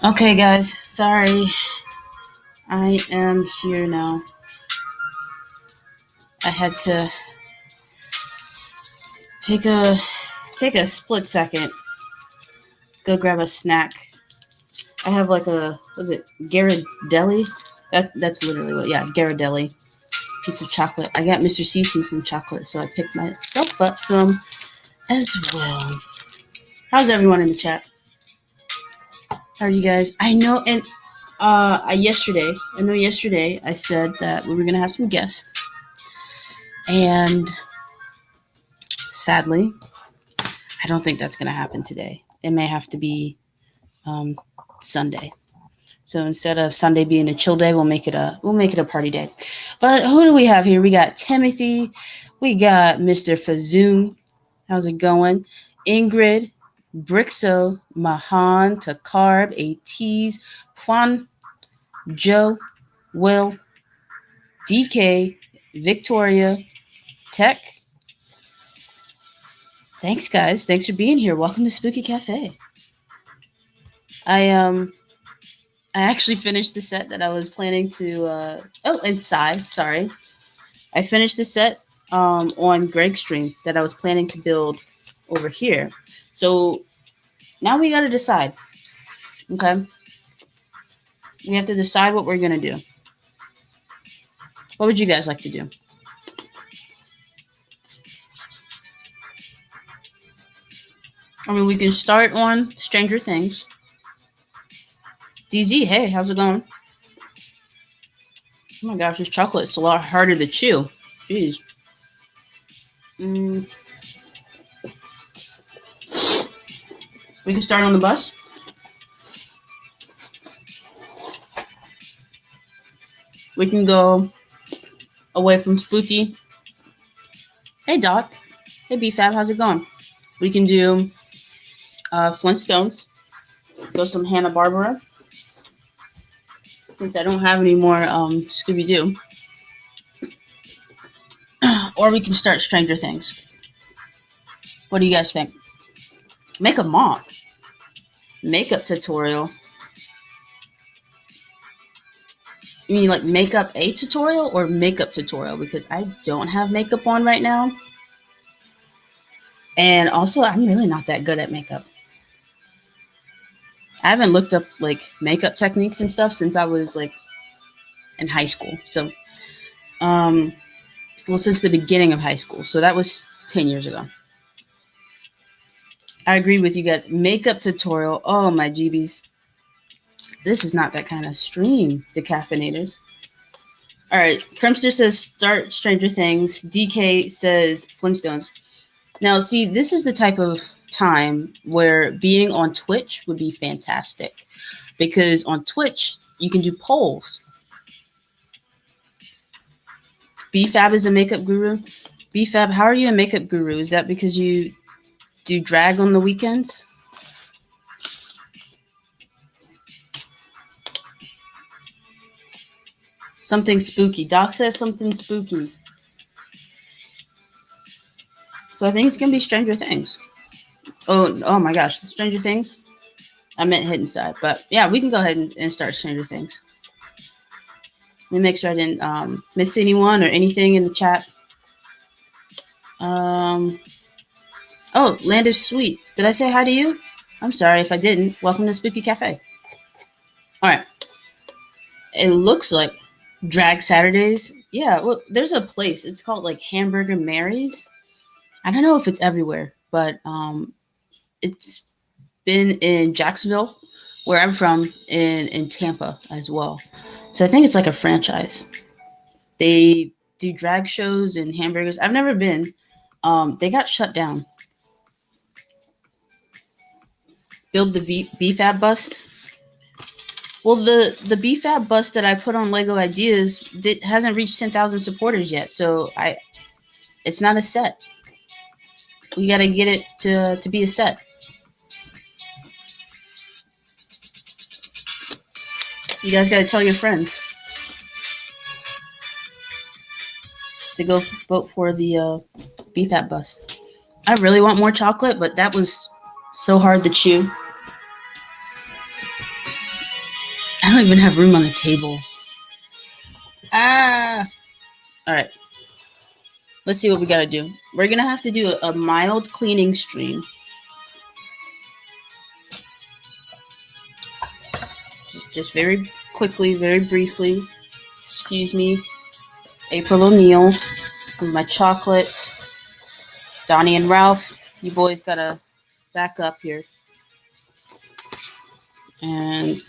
Okay, guys, sorry. I am here now. I had to take a split second. Go grab a snack. I have like was it Ghirardelli? That's literally what. Yeah, Ghirardelli. Piece of chocolate. I got Mr. Cece some chocolate, so I picked myself up some as well. How's everyone in the chat? How are you guys? I know, and yesterday I said that we were gonna have some guests, and sadly, I don't think that's gonna happen today. It may have to be Sunday. So instead of Sunday being a chill day, we'll make it a party day. But who do we have here? We got Timothy, we got Mr. Fazoon. How's it going? Ingrid, Brixo, Mahan, Takarb, ATs, Juan, Joe, Will, DK, Victoria, Tech. Thanks, guys. Thanks for being here. Welcome to Spooky Cafe. I actually finished the set that I was planning to. Inside. Sorry, I finished the set on Greg's stream that I was planning to build over here. So now we got to decide. Okay, we have to decide what we're gonna do. What would you guys like to do? I mean, we can start on Stranger Things. DZ, hey, how's it going? Oh my gosh, this chocolate's a lot harder to chew. Jeez. We can start on the bus. We can go away from Spooky. Hey, Doc. Hey, BFAB, how's it going? We can do Flintstones. Go some Hanna-Barbera. Since I don't have any more Scooby-Doo. Or we can start Stranger Things. What do you guys think? Make a mock. Makeup tutorial. You mean like makeup a tutorial or makeup tutorial? Because I don't have makeup on right now. And also, I'm really not that good at makeup. I haven't looked up like makeup techniques and stuff since I was like in high school. So, since the beginning of high school. So that was 10 years ago. I agree with you guys. Makeup tutorial. Oh, my GBs. This is not that kind of stream, DaCafenators. All right. Kremster says start Stranger Things. DK says Flintstones. Now, see, this is the type of time where being on Twitch would be fantastic. Because on Twitch, you can do polls. BFAB is a makeup guru. BFAB, how are you a makeup guru? Is that because you do drag on the weekends? Something spooky. Doc says something spooky. So I think it's going to be Stranger Things. Oh my gosh. Stranger Things? I meant Hidden Side. But yeah, we can go ahead and start Stranger Things. Let me make sure I didn't miss anyone or anything in the chat. Oh, Land of Sweet. Did I say hi to you? I'm sorry if I didn't. Welcome to Spooky Cafe. All right. It looks like Drag Saturdays. Yeah, well, there's a place. It's called like Hamburger Mary's. I don't know if it's everywhere, but it's been in Jacksonville, where I'm from, in Tampa as well. So I think it's like a franchise. They do drag shows and hamburgers. I've never been. They got shut down. Build the BFAB bust. Well, the BFAB bust that I put on Lego Ideas hasn't reached 10,000 supporters yet, so it's not a set. We gotta get it to be a set. You guys gotta tell your friends to go vote for the BFAB bust. I really want more chocolate, but that was so hard to chew. don't even have room on the table. Ah. All right. Let's see what we gotta do. We're gonna have to do a mild cleaning stream. Just very quickly, very briefly. Excuse me, April O'Neil with my chocolate. Donnie and Ralph, you boys gotta back up here. And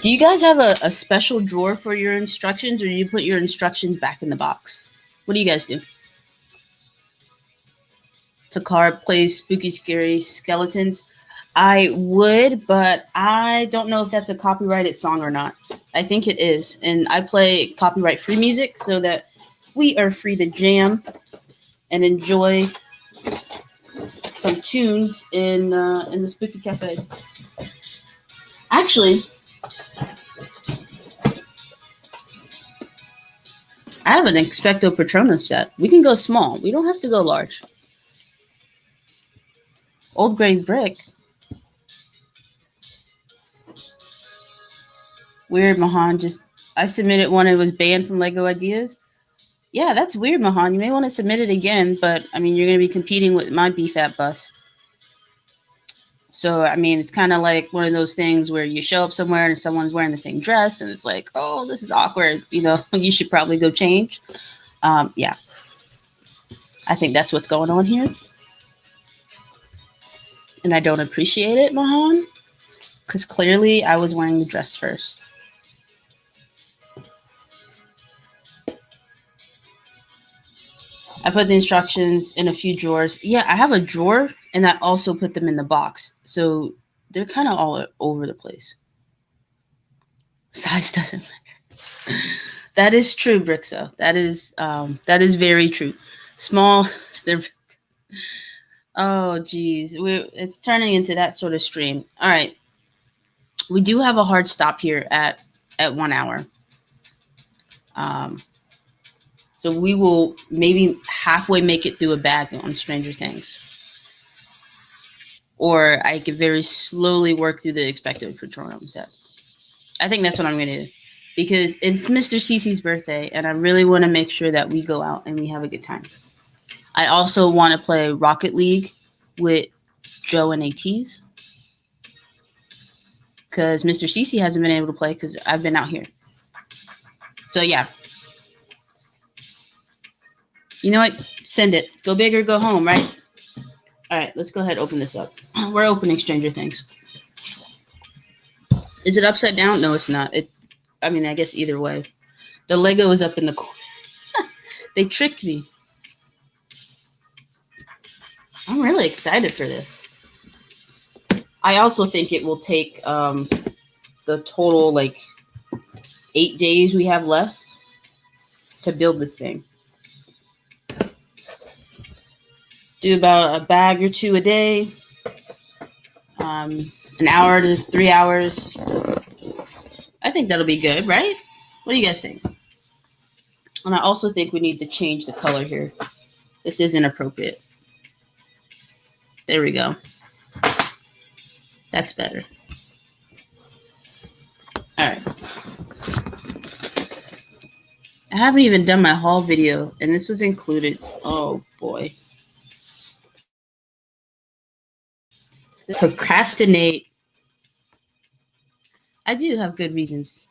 do you guys have a special drawer for your instructions, or do you put your instructions back in the box? What do you guys do? Takara plays Spooky Scary Skeletons. I would, but I don't know if that's a copyrighted song or not. I think it is. And I play copyright-free music so that we are free to jam and enjoy some tunes in the Spooky Cafe. Actually, I have an Expecto Patronum set. We can go small. We don't have to go large. Old Gray Brick. Weird, Mahan. I submitted one. It was banned from Lego Ideas. Yeah, that's weird, Mahan. You may want to submit it again, but I mean, you're going to be competing with my BFAT bust. So, I mean, it's kind of like one of those things where you show up somewhere and someone's wearing the same dress, and it's like, oh, this is awkward. You know, you should probably go change. Yeah, I think that's what's going on here, and I don't appreciate it, Mahan, because clearly I was wearing the dress first. I put the instructions in a few drawers. Yeah, I have a drawer, and I also put them in the box. So they're kind of all over the place. Size doesn't matter. That is true, Brixo. That is very true. Small. Oh, geez. It's turning into that sort of stream. All right. We do have a hard stop here at 1 hour. So we will maybe halfway make it through a bag on Stranger Things. Or I could very slowly work through the Expecto Patronum set. I think that's what I'm going to do. Because it's Mr. Cece's birthday, and I really want to make sure that we go out and we have a good time. I also want to play Rocket League with Joe and ATs. Because Mr. Cece hasn't been able to play because I've been out here. So, yeah. You know what? Send it. Go big or go home, right? All right, let's go ahead and open this up. We're opening Stranger Things. Is it upside down? No, it's not. I mean, I guess either way. The Lego is up in the corner. They tricked me. I'm really excited for this. I also think it will take the total, 8 days we have left to build this thing. Do about a bag or two a day, an hour to 3 hours. I think that'll be good, right? What do you guys think? And I also think we need to change the color here. This is inappropriate. There we go. That's better. All right. I haven't even done my haul video, and this was included. Oh, boy. Procrastinate. I do have good reasons.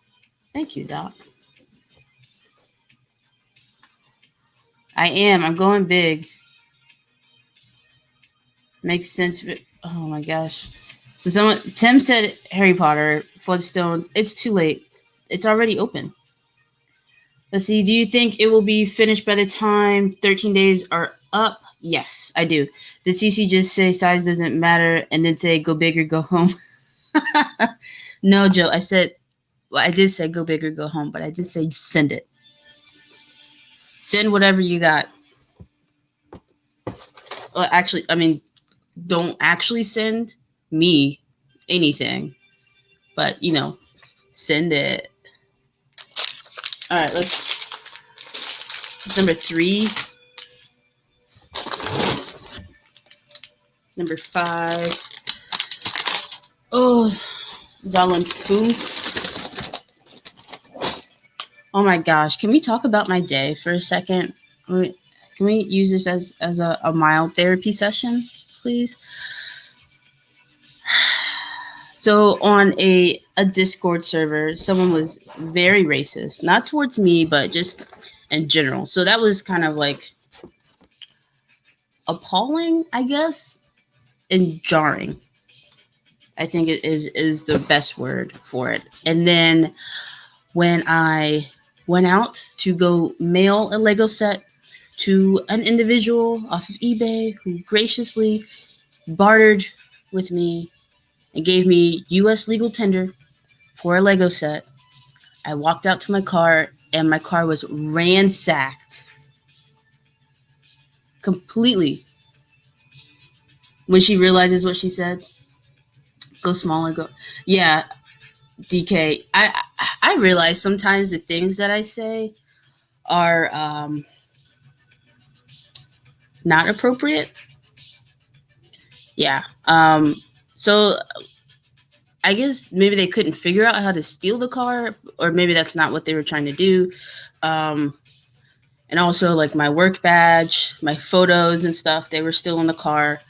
Thank you, Doc. I am. I'm going big. Makes sense. Oh my gosh. So Tim said Harry Potter, Floodstones. It's too late. It's already open. Let's see. Do you think it will be finished by the time 13 days are up? Yes, I do. Did Cece just say size doesn't matter and then say go big or go home? No, Joe. I did say go big or go home, but I did say send it. Send whatever you got. Well, actually, I mean, don't actually send me anything, but send it. All right, number 3. Number 5. Oh, Zalin Foo. Oh my gosh. Can we talk about my day for a second? Can we use this as a mild therapy session, please? So on a Discord server, someone was very racist, not towards me, but just in general. So that was kind of like appalling, I guess, and jarring. I think it is the best word for it. And then when I went out to go mail a Lego set to an individual off of eBay who graciously bartered with me and gave me US legal tender for a Lego set, I walked out to my car and my car was ransacked completely. When she realizes what she said, go smaller, go. Yeah, DK. I realize sometimes the things that I say are not appropriate. Yeah. So I guess maybe they couldn't figure out how to steal the car, or maybe that's not what they were trying to do. And also, like my work badge, my photos and stuff, they were still in the car.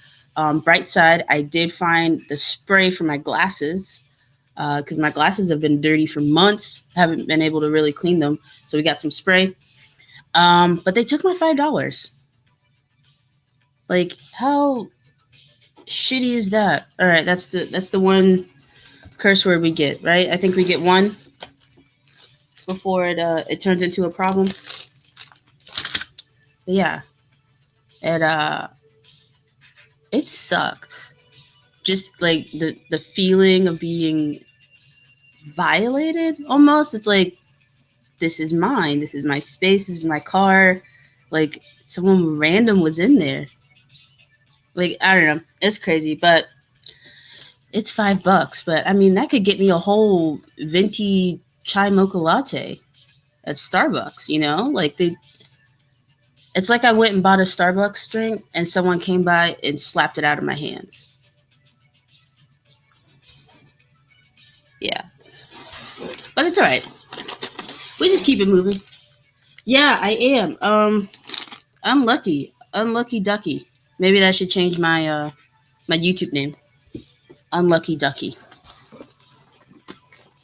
Bright side, I did find the spray for my glasses because my glasses have been dirty for months. Haven't been able to really clean them, so we got some spray. But they took my $5. Like, how shitty is that? All right, that's the one curse word we get, right? I think we get one before it turns into a problem. But yeah, it sucked. Just like the feeling of being violated almost. It's like, this is mine, this is my space, this is my car. Like, someone random was in there. Like, I don't know, it's crazy, but it's $5. But I mean, that could get me a whole venti chai mocha latte at Starbucks, you know? Like, it's like I went and bought a Starbucks drink and someone came by and slapped it out of my hands. Yeah. But it's all right. We just keep it moving. Yeah, I am. Unlucky Ducky. Maybe that should change my my YouTube name. Unlucky Ducky.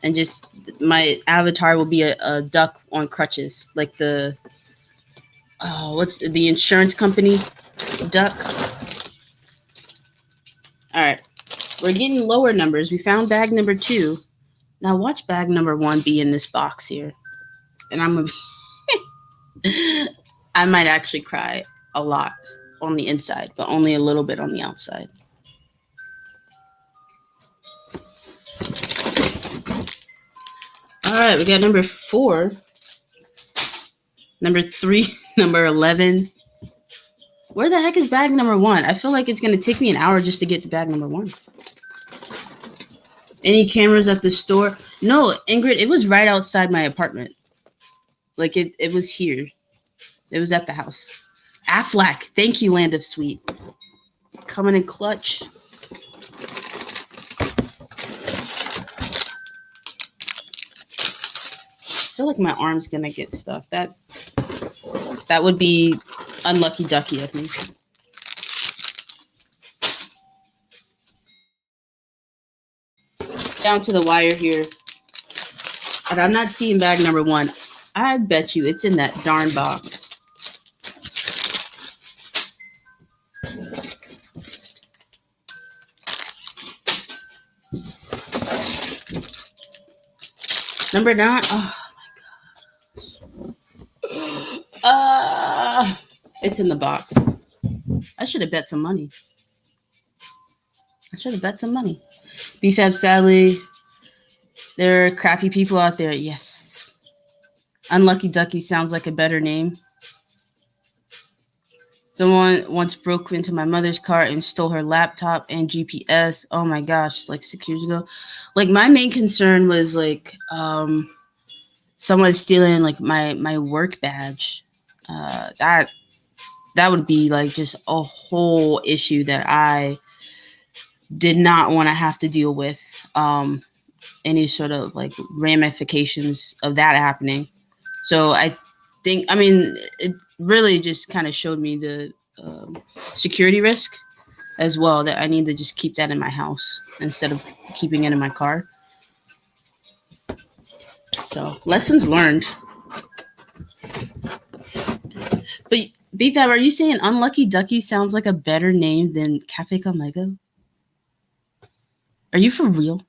And just my avatar will be a duck on crutches, like the what's the insurance company duck. All right, we're getting lower numbers. We found bag number 2. Now watch bag number 1 be in this box here, and I'm gonna I might actually cry a lot on the inside, but only a little bit on the outside. All right, we got number 4, number 3, number 11. Where the heck is bag number 1? I feel like it's going to take me an hour just to get to bag number 1. Any cameras at the store? No, Ingrid, it was right outside my apartment. Like, it was here. It was at the house. Aflac. Thank you, Land of Sweet. Coming in clutch. I feel like my arm's going to get stuck. That would be unlucky ducky of me. Down to the wire here. And I'm not seeing bag number 1. I bet you it's in that darn box. Number 9. Oh my gosh. It's in the box. I should have bet some money. BFAB, sadly, there are crappy people out there. Yes. Unlucky Ducky sounds like a better name. Someone once broke into my mother's car and stole her laptop and GPS. Oh my gosh, it's like 6 years ago. Like, my main concern was like someone stealing like my work badge. That would be like just a whole issue that I did not want to have to deal with. Any sort of like ramifications of that happening. So I think, I mean, it really just kind of showed me the security risk as well, that I need to just keep that in my house instead of keeping it in my car. So lessons learned. But BFAB, are you saying Unlucky Ducky sounds like a better name than Cafe Con Lego? Are you for real?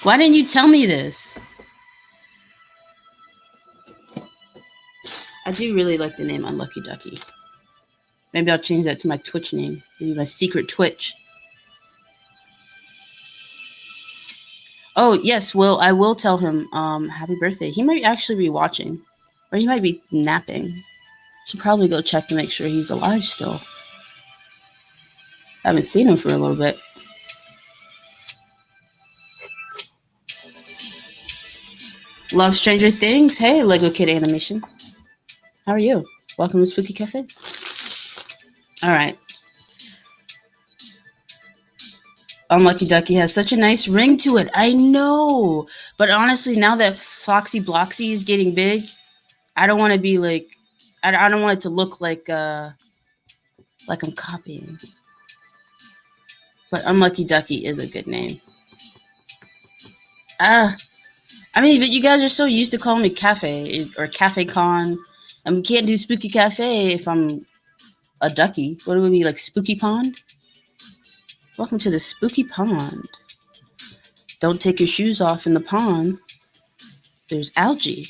Why didn't you tell me this? I do really like the name Unlucky Ducky. Maybe I'll change that to my Twitch name. Maybe my secret Twitch. Oh, yes, Will. I will tell him happy birthday. He might actually be watching. Or he might be napping. Should probably go check to make sure he's alive still. I haven't seen him for a little bit. Love Stranger Things. Hey, Lego Kid Animation. How are you? Welcome to Spooky Cafe. All right. Unlucky Ducky has such a nice ring to it. I know. But honestly, now that Foxy Bloxy is getting big, I don't want to be like, I don't want it to look like I'm copying. But Unlucky Ducky is a good name. I mean, but you guys are so used to calling me Cafe or Cafe Con, and we can't do Spooky Cafe if I'm a ducky. What would it be, like Spooky Pond? Welcome to the Spooky Pond. Don't take your shoes off in the pond. There's algae.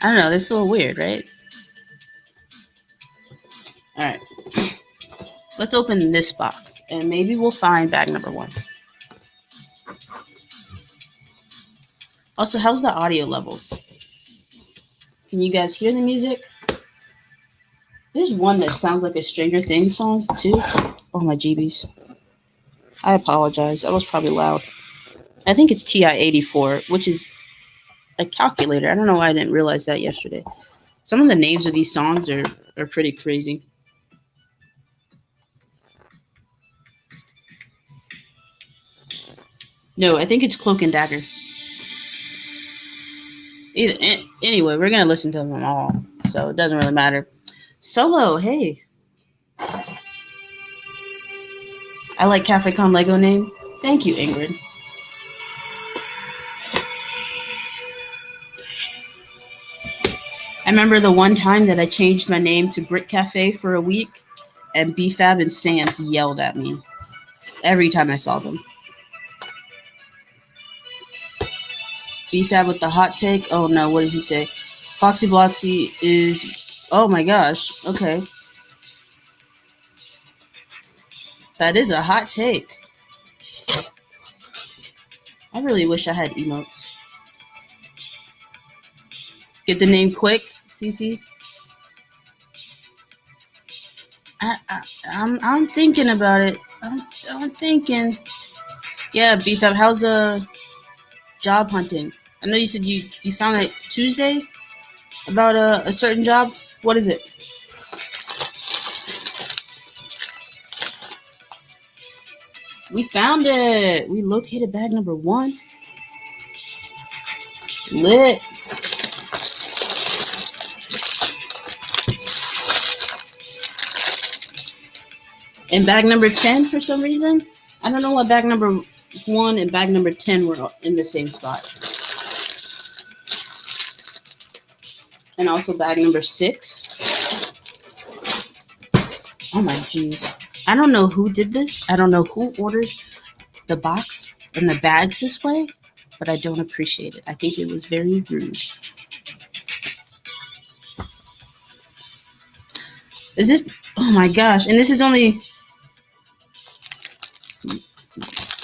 I don't know, that's a little weird, right? Alright. Let's open this box, and maybe we'll find bag number 1. Also, how's the audio levels? Can you guys hear the music? There's one that sounds like a Stranger Things song, too. Oh, my jeebies. I apologize. That was probably loud. I think it's TI-84, which is a calculator. I don't know why I didn't realize that yesterday. Some of the names of these songs are pretty crazy. No, I think it's Cloak and Dagger. Anyway, we're going to listen to them all, so it doesn't really matter. Solo, hey. I like Cafe Con Lego name. Thank you, Ingrid. I remember the one time that I changed my name to Brick Cafe for a week, and BFAB and Sans yelled at me every time I saw them. BFAB with the hot take. Oh no, what did he say? Foxy Bloxy is... Oh my gosh, okay. That is a hot take. I really wish I had emotes. Get the name quick, Cece. I'm thinking about it. I'm thinking. Yeah, BFAB, how's job hunting? I know you said you found it Tuesday about a certain job. What is it? We found it. We located bag number 1. Lit. And bag number 10 for some reason. I don't know why bag number 1 and bag number 10 were in the same spot. And also bag number 6. Oh my jeez. I don't know who did this. I don't know who ordered the box and the bags this way, but I don't appreciate it. I think it was very rude. Is this... Oh my gosh. And this is only...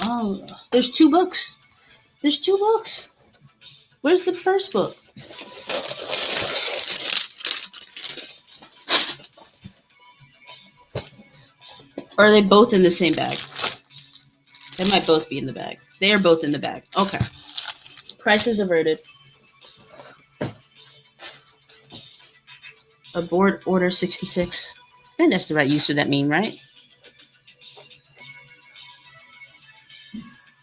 Oh, there's 2 books. There's 2 books. Where's the first book? Or are they both in the same bag? They might both be in the bag. They are both in the bag. Okay. Crisis averted. Abort order 66. I think that's the right use of that meme, right?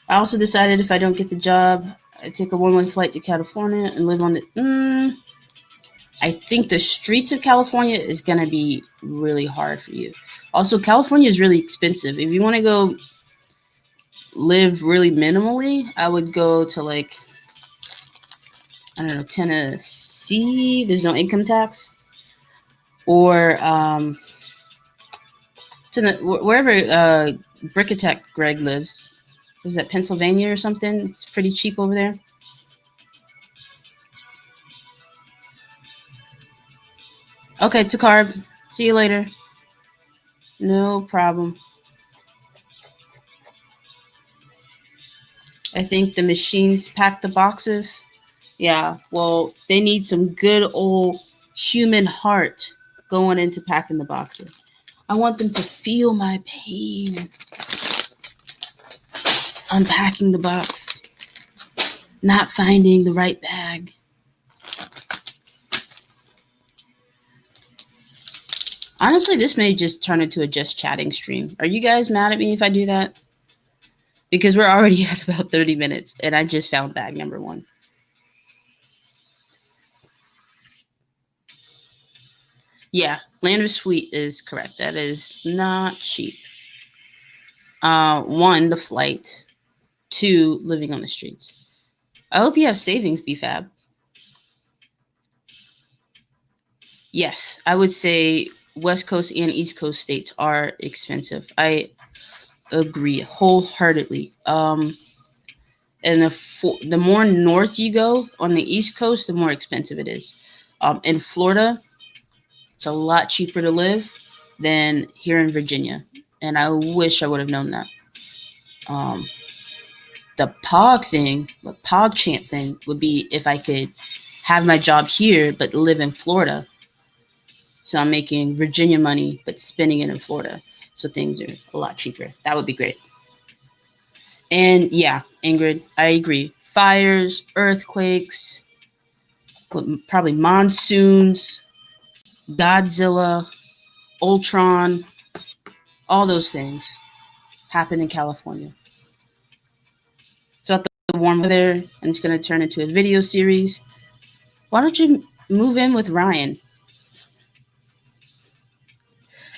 I also decided if I don't get the job, I take a one-way flight to California and live on the. I think the streets of California is gonna be really hard for you. Also, California is really expensive. If you want to go live really minimally, I would go to like, I don't know, Tennessee. There's no income tax, or wherever Brickatech Greg lives. Was that Pennsylvania or something? It's pretty cheap over there. Okay, Takarb. See you later. No problem. I think the machines pack the boxes. Yeah, well, they need some good old human heart going into packing the boxes. I want them to feel my pain unpacking the box, not finding the right bag. Honestly, this may just turn into a just chatting stream. Are you guys mad at me if I do that? Because we're already at about 30 minutes, and I just found bag number 1. Yeah, Land of Sweet is correct. That is not cheap. 1, the flight. 2, living on the streets. I hope you have savings, BFAB. Yes, I would say West Coast and East Coast states are expensive. I agree wholeheartedly. And the more north you go on the East Coast, the more expensive it is. In Florida, it's a lot cheaper to live than here in Virginia, and I wish I would have known that. The PogChamp thing would be if I could have my job here but live in Florida. So I'm making Virginia money but spending it in Florida. So things are a lot cheaper. That would be great. And yeah, Ingrid, I agree. Fires, earthquakes, probably monsoons, Godzilla, Ultron, all those things happen in California. It's about the warm weather, and it's going to turn into a video series. Why don't you move in with Ryan?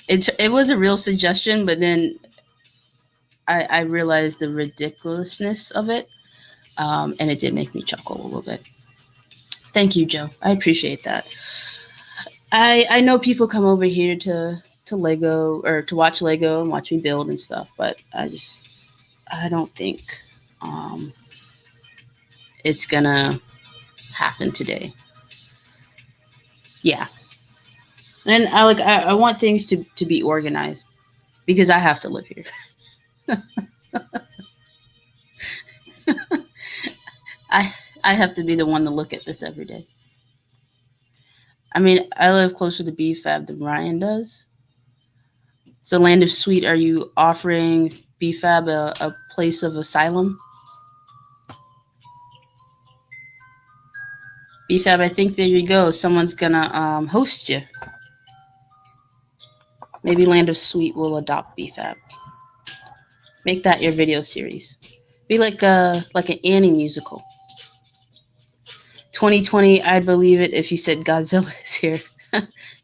It was a real suggestion, but then I realized the ridiculousness of it, and it did make me chuckle a little bit. Thank you, Joe. I appreciate that. I know people come over here to Lego or to watch Lego and watch me build and stuff, but I don't think it's gonna happen today. Yeah. And I want things to be organized because I have to live here. I have to be the one to look at this every day. I mean, I live closer to BFAB than Ryan does. So, Land of Sweet, are you offering BFAB a place of asylum? BFAB, I think there you go. Someone's gonna host you. Maybe Land of Sweet will adopt BFAB. Make that your video series. Be like an Annie musical. 2020, I'd believe it if you said Godzilla is here.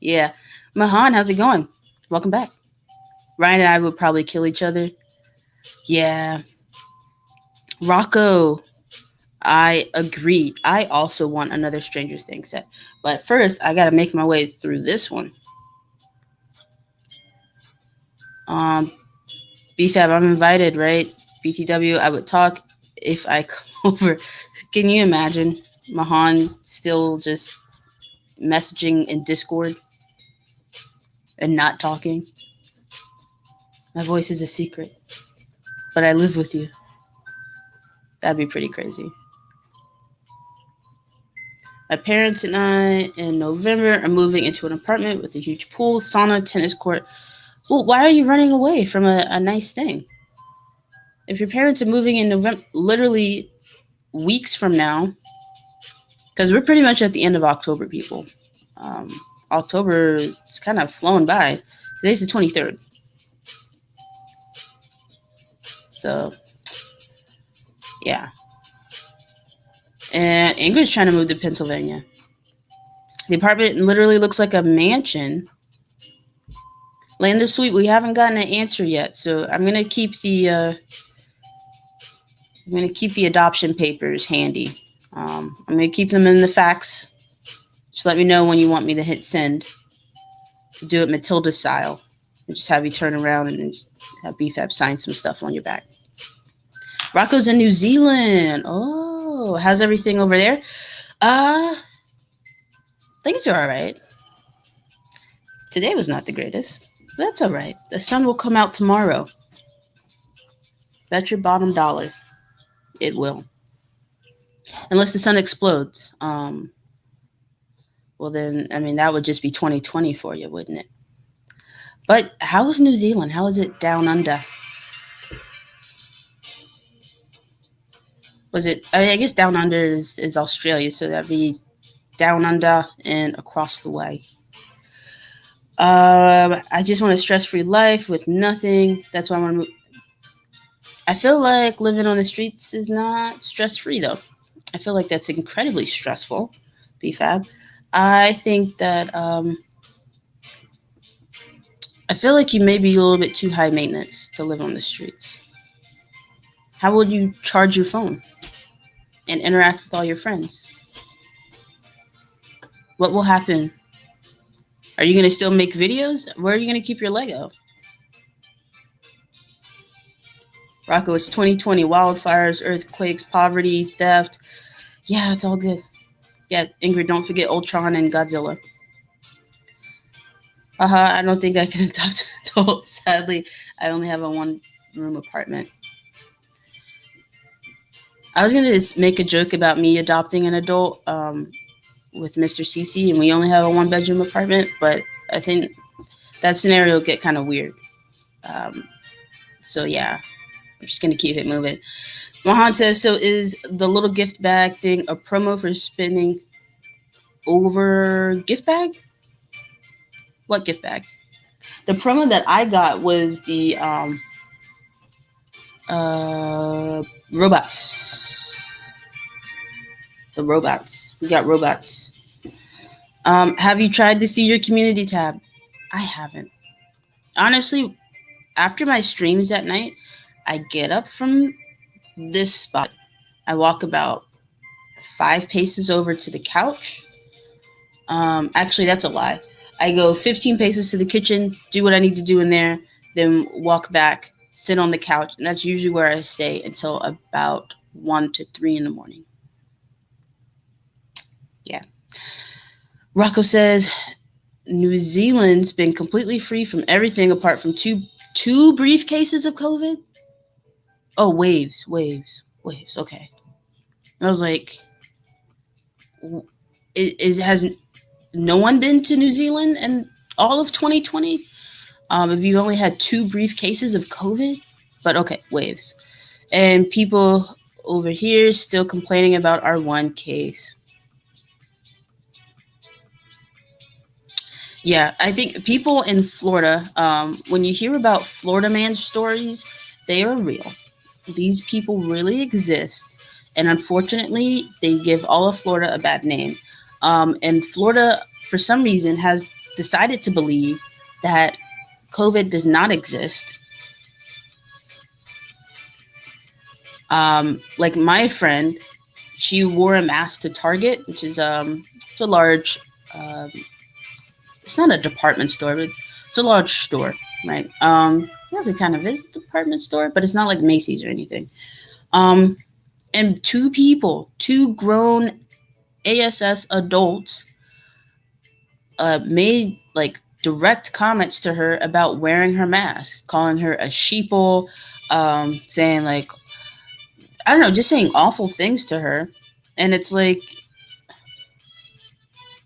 Yeah. Mahan, how's it going? Welcome back. Ryan and I would probably kill each other. Yeah. Rocco, I agree. I also want another Stranger Things set. But first, I got to make my way through this one. BFAB, I'm invited, right? BTW, I would talk if I come over. Can you imagine Mahan still just messaging in Discord and not talking? My voice is a secret, but I live with you. That'd be pretty crazy. My parents and I, in November, are moving into an apartment with a huge pool, sauna, tennis court. Well, why are you running away from a nice thing? If your parents are moving in November, literally weeks from now, because we're pretty much at the end of October, people. October is kind of flown by. Today's the 23rd. So, yeah. And Ingrid's trying to move to Pennsylvania. The apartment literally looks like a mansion. Lander Suite, we haven't gotten an answer yet, so I'm gonna keep the adoption papers handy. I'm gonna keep them in the fax. Just let me know when you want me to hit send. Do it Matilda style. And just have you turn around and just have BFAB sign some stuff on your back. Rocco's in New Zealand. Oh, how's everything over there? Things are all right. Today was not the greatest. But that's all right. The sun will come out tomorrow. Bet your bottom dollar it will. Unless the sun explodes. Well, then, I mean, that would just be 2020 for you, wouldn't it? But how is New Zealand? How is it down under? I guess down under is Australia, so that'd be down under and across the way. I just want a stress-free life with nothing. That's why I want to move. I feel like living on the streets is not stress-free, though. I feel like that's incredibly stressful, BFAB. I think that I feel like you may be a little bit too high maintenance to live on the streets. How would you charge your phone and interact with all your friends? What will happen? Are you going to still make videos? Where are you going to keep your Lego? Rocco, it's 2020. Wildfires, earthquakes, poverty, theft. Yeah, it's all good. Yeah, Ingrid, don't forget Ultron and Godzilla. I don't think I can adopt an adult. Sadly, I only have a one-room apartment. I was going to just make a joke about me adopting an adult with Mr. Cece, and we only have a one-bedroom apartment, but I think that scenario will get kind of weird. So, yeah, I'm just going to keep it moving. Mohan says, so is the little gift bag thing a promo for spending over gift bag? What gift bag? The promo that I got was the robots. The robots. We got robots. Have you tried the See Your Community tab? I haven't. Honestly, after my streams at night, I get up from this spot. I walk about 5 paces over to the couch. Actually, that's a lie. I go 15 paces to the kitchen, do what I need to do in there, then walk back, sit on the couch, and that's usually where I stay until about 1 to 3 in the morning. Yeah. Rocco says, New Zealand's been completely free from everything apart from two briefcases of COVID. Oh, waves. Okay. I was like, has no one been to New Zealand in all of 2020? If you only had 2 briefcases of COVID? But okay, waves. And people over here still complaining about our 1 case. Yeah, I think people in Florida, when you hear about Florida man stories, they are real. These people really exist. And unfortunately, they give all of Florida a bad name. And Florida, for some reason, has decided to believe that COVID does not exist. Like my friend, she wore a mask to Target, which is it's a large, it's not a department store, but it's a large store, right? Yes, it kind of is a department store, but it's not like Macy's or anything. And 2 grown ASS adults made like direct comments to her about wearing her mask, calling her a sheeple, saying like, I don't know, just saying awful things to her. And it's like,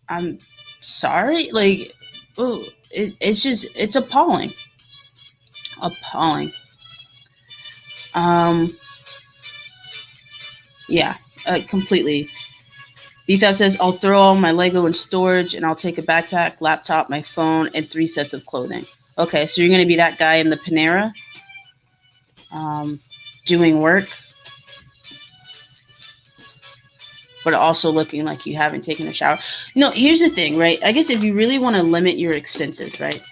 I'm sorry, like, oh, it's appalling. Yeah, completely. BFAB says, I'll throw all my Lego in storage and I'll take a backpack, laptop, my phone, and 3 sets of clothing. Okay, so you're going to be that guy in the Panera doing work. but also looking like you haven't taken a shower. No, here's the thing, right? I guess if you really want to limit your expenses, right,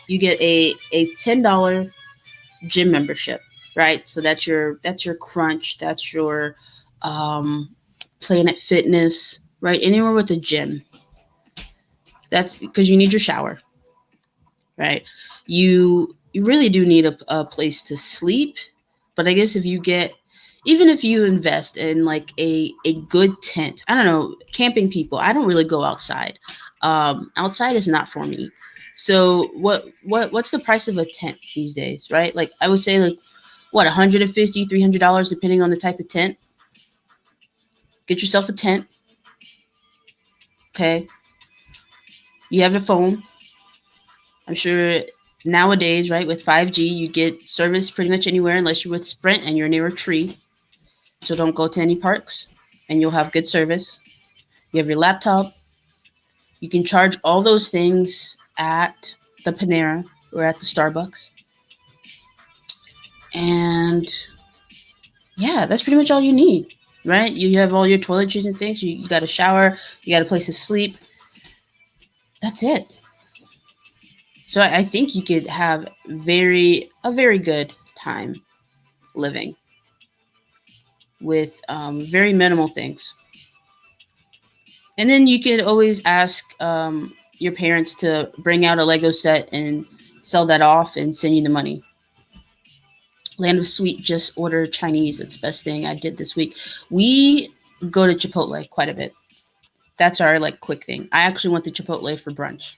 you get a $10 gym membership, right? So that's your Crunch, that's your Planet Fitness, right? Anywhere with a gym. That's because you need your shower, right? You really do need a place to sleep, but I guess even if you invest in like a good tent, I don't know, camping people, I don't really go outside. Outside is not for me. So what's the price of a tent these days, right? Like I would say like what, $150, $300 depending on the type of tent. Get yourself a tent. Okay. You have your phone. I'm sure nowadays, right, with 5G, you get service pretty much anywhere unless you're with Sprint and you're near a tree. So don't go to any parks and you'll have good service. You have your laptop. You can charge all those things at the Panera or at the Starbucks. And yeah, that's pretty much all you need, right? You have all your toiletries and things. You got a shower. You got a place to sleep. That's it. So I think you could have a very good time living with very minimal things. And then you could always ask your parents to bring out a Lego set and sell that off and send you the money. Land of Sweet just ordered Chinese. That's the best thing I did this week. We go to Chipotle quite a bit. That's our like quick thing. I actually went to Chipotle for brunch.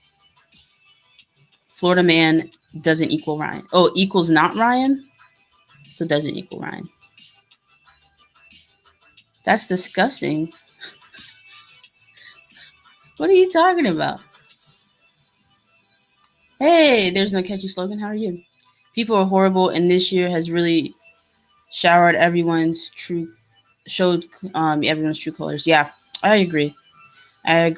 Florida man doesn't equal Ryan. Oh, equals not Ryan? So doesn't equal Ryan. That's disgusting. What are you talking about? Hey, there's no catchy slogan. How are you? People are horrible, and this year has really showed everyone's true colors. Yeah, I agree. I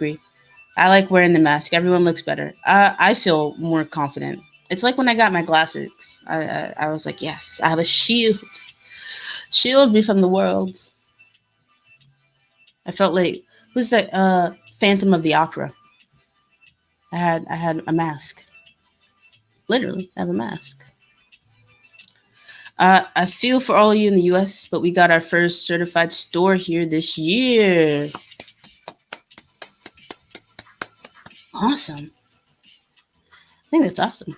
like wearing the mask. Everyone looks better. I feel more confident. It's like when I got my glasses. I was like, yes, I have a shield. Shield me from the world. I felt like, who's that? Phantom of the Opera. I had a mask. Literally, I have a mask. I feel for all of you in the U.S., but we got our first certified store here this year. Awesome. I think that's awesome.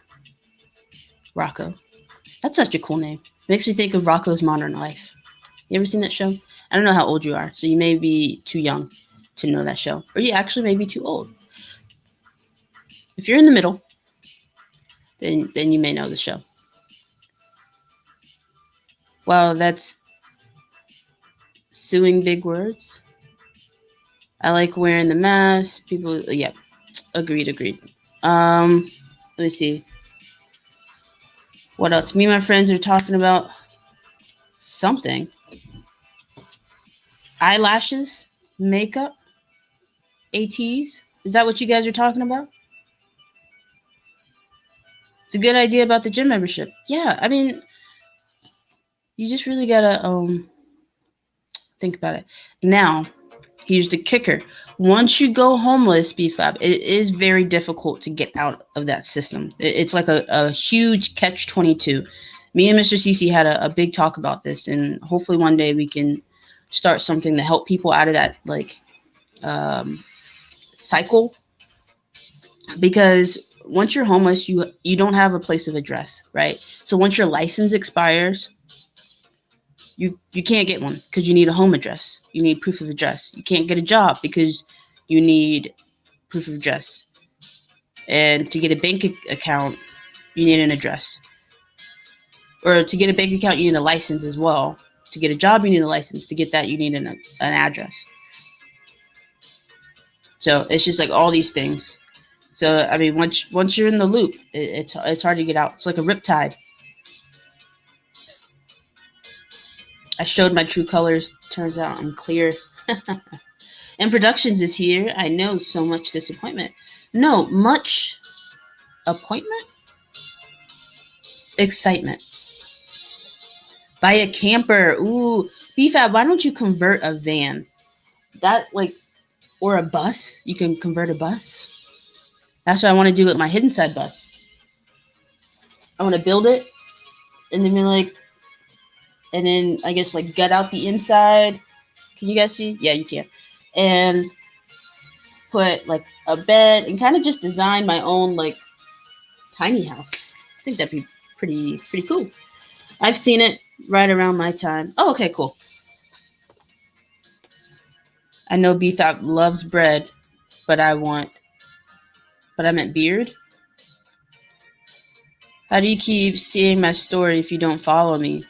Rocco. That's such a cool name. Makes me think of Rocco's Modern Life. You ever seen that show? I don't know how old you are, so you may be too young to know that show. Or you actually may be too old. If you're in the middle, then you may know the show. Wow, that's suing big words. I like wearing the mask. People, yeah, agreed. Let me see. What else? Me and my friends are talking about something. Eyelashes, makeup, ATs. Is that what you guys are talking about? It's a good idea about the gym membership. Yeah, I mean, you just really gotta think about it. Now, here's the kicker. Once you go homeless, BFAB, it is very difficult to get out of that system. It's like a huge catch-22. Me and Mr. CC had a big talk about this, and hopefully one day we can start something to help people out of that like cycle. Because once you're homeless, you don't have a place of address, right? So once your license expires, you can't get one because you need a home address. You need proof of address. You can't get a job because you need proof of address. And to get a bank account, you need an address. Or to get a bank account, you need a license as well. To get a job, you need a license. To get that, you need an address. So it's just like all these things. So I mean, once you're in the loop, it's hard to get out. It's like a riptide. I showed my true colors. Turns out I'm clear. And Productions is here. I know, so much disappointment. No, much appointment? Excitement. Buy a camper. Ooh, BFAB, why don't you convert a van That, like, or a bus. You can convert a bus. That's what I want to do with my hidden side bus. I want to build it and then be like, and then I guess like gut out the inside. Can you guys see? Yeah, you can. And put like a bed and kind of just design my own like tiny house. I think that'd be pretty cool. I've seen it right around my time. Oh, okay, cool. I know BFAP loves bread, but I meant beard. How do you keep seeing my story if you don't follow me?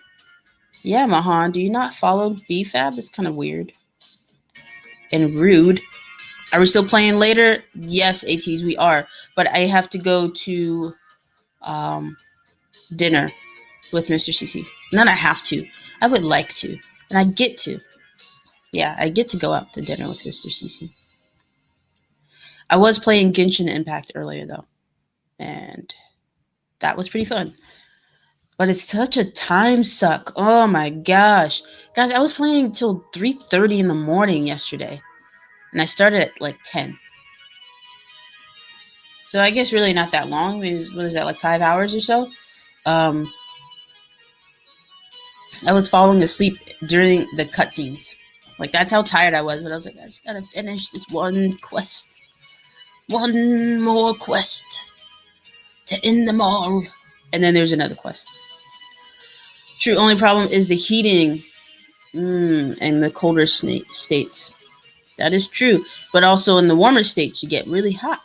Yeah, Mahan, do you not follow BFAB? It's kind of weird. And rude. Are we still playing later? Yes, ATs, we are. But I have to go to dinner with Mr. CC. Not I have to. I would like to. And I get to. Yeah, I get to go out to dinner with Mr. CC. I was playing Genshin Impact earlier, though. And that was pretty fun. But it's such a time suck. Oh my gosh. Guys, I was playing till 3:30 in the morning yesterday. And I started at like 10. So I guess really not that long. Maybe, what is that, like 5 hours or so? I was falling asleep during the cutscenes. Like, that's how tired I was. But I was like, I just gotta finish this one quest. One more quest to end them all. And then there's another quest. True, only problem is the heating in the colder states. That is true. But also in the warmer states, you get really hot.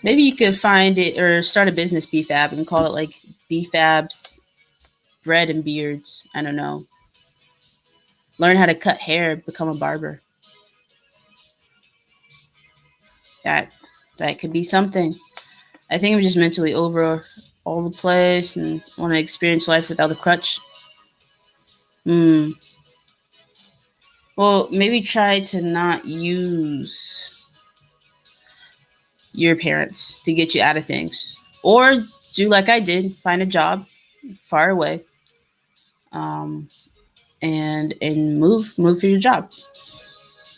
Maybe you could find it or start a business BFAB and call it like BFAB's Bread and Beards. I don't know. Learn how to cut hair, become a barber. That could be something. I think I'm just mentally over all the place and want to experience life without a crutch. Well, maybe try to not use your parents to get you out of things. Or do like I did, find a job far away. And move for your job.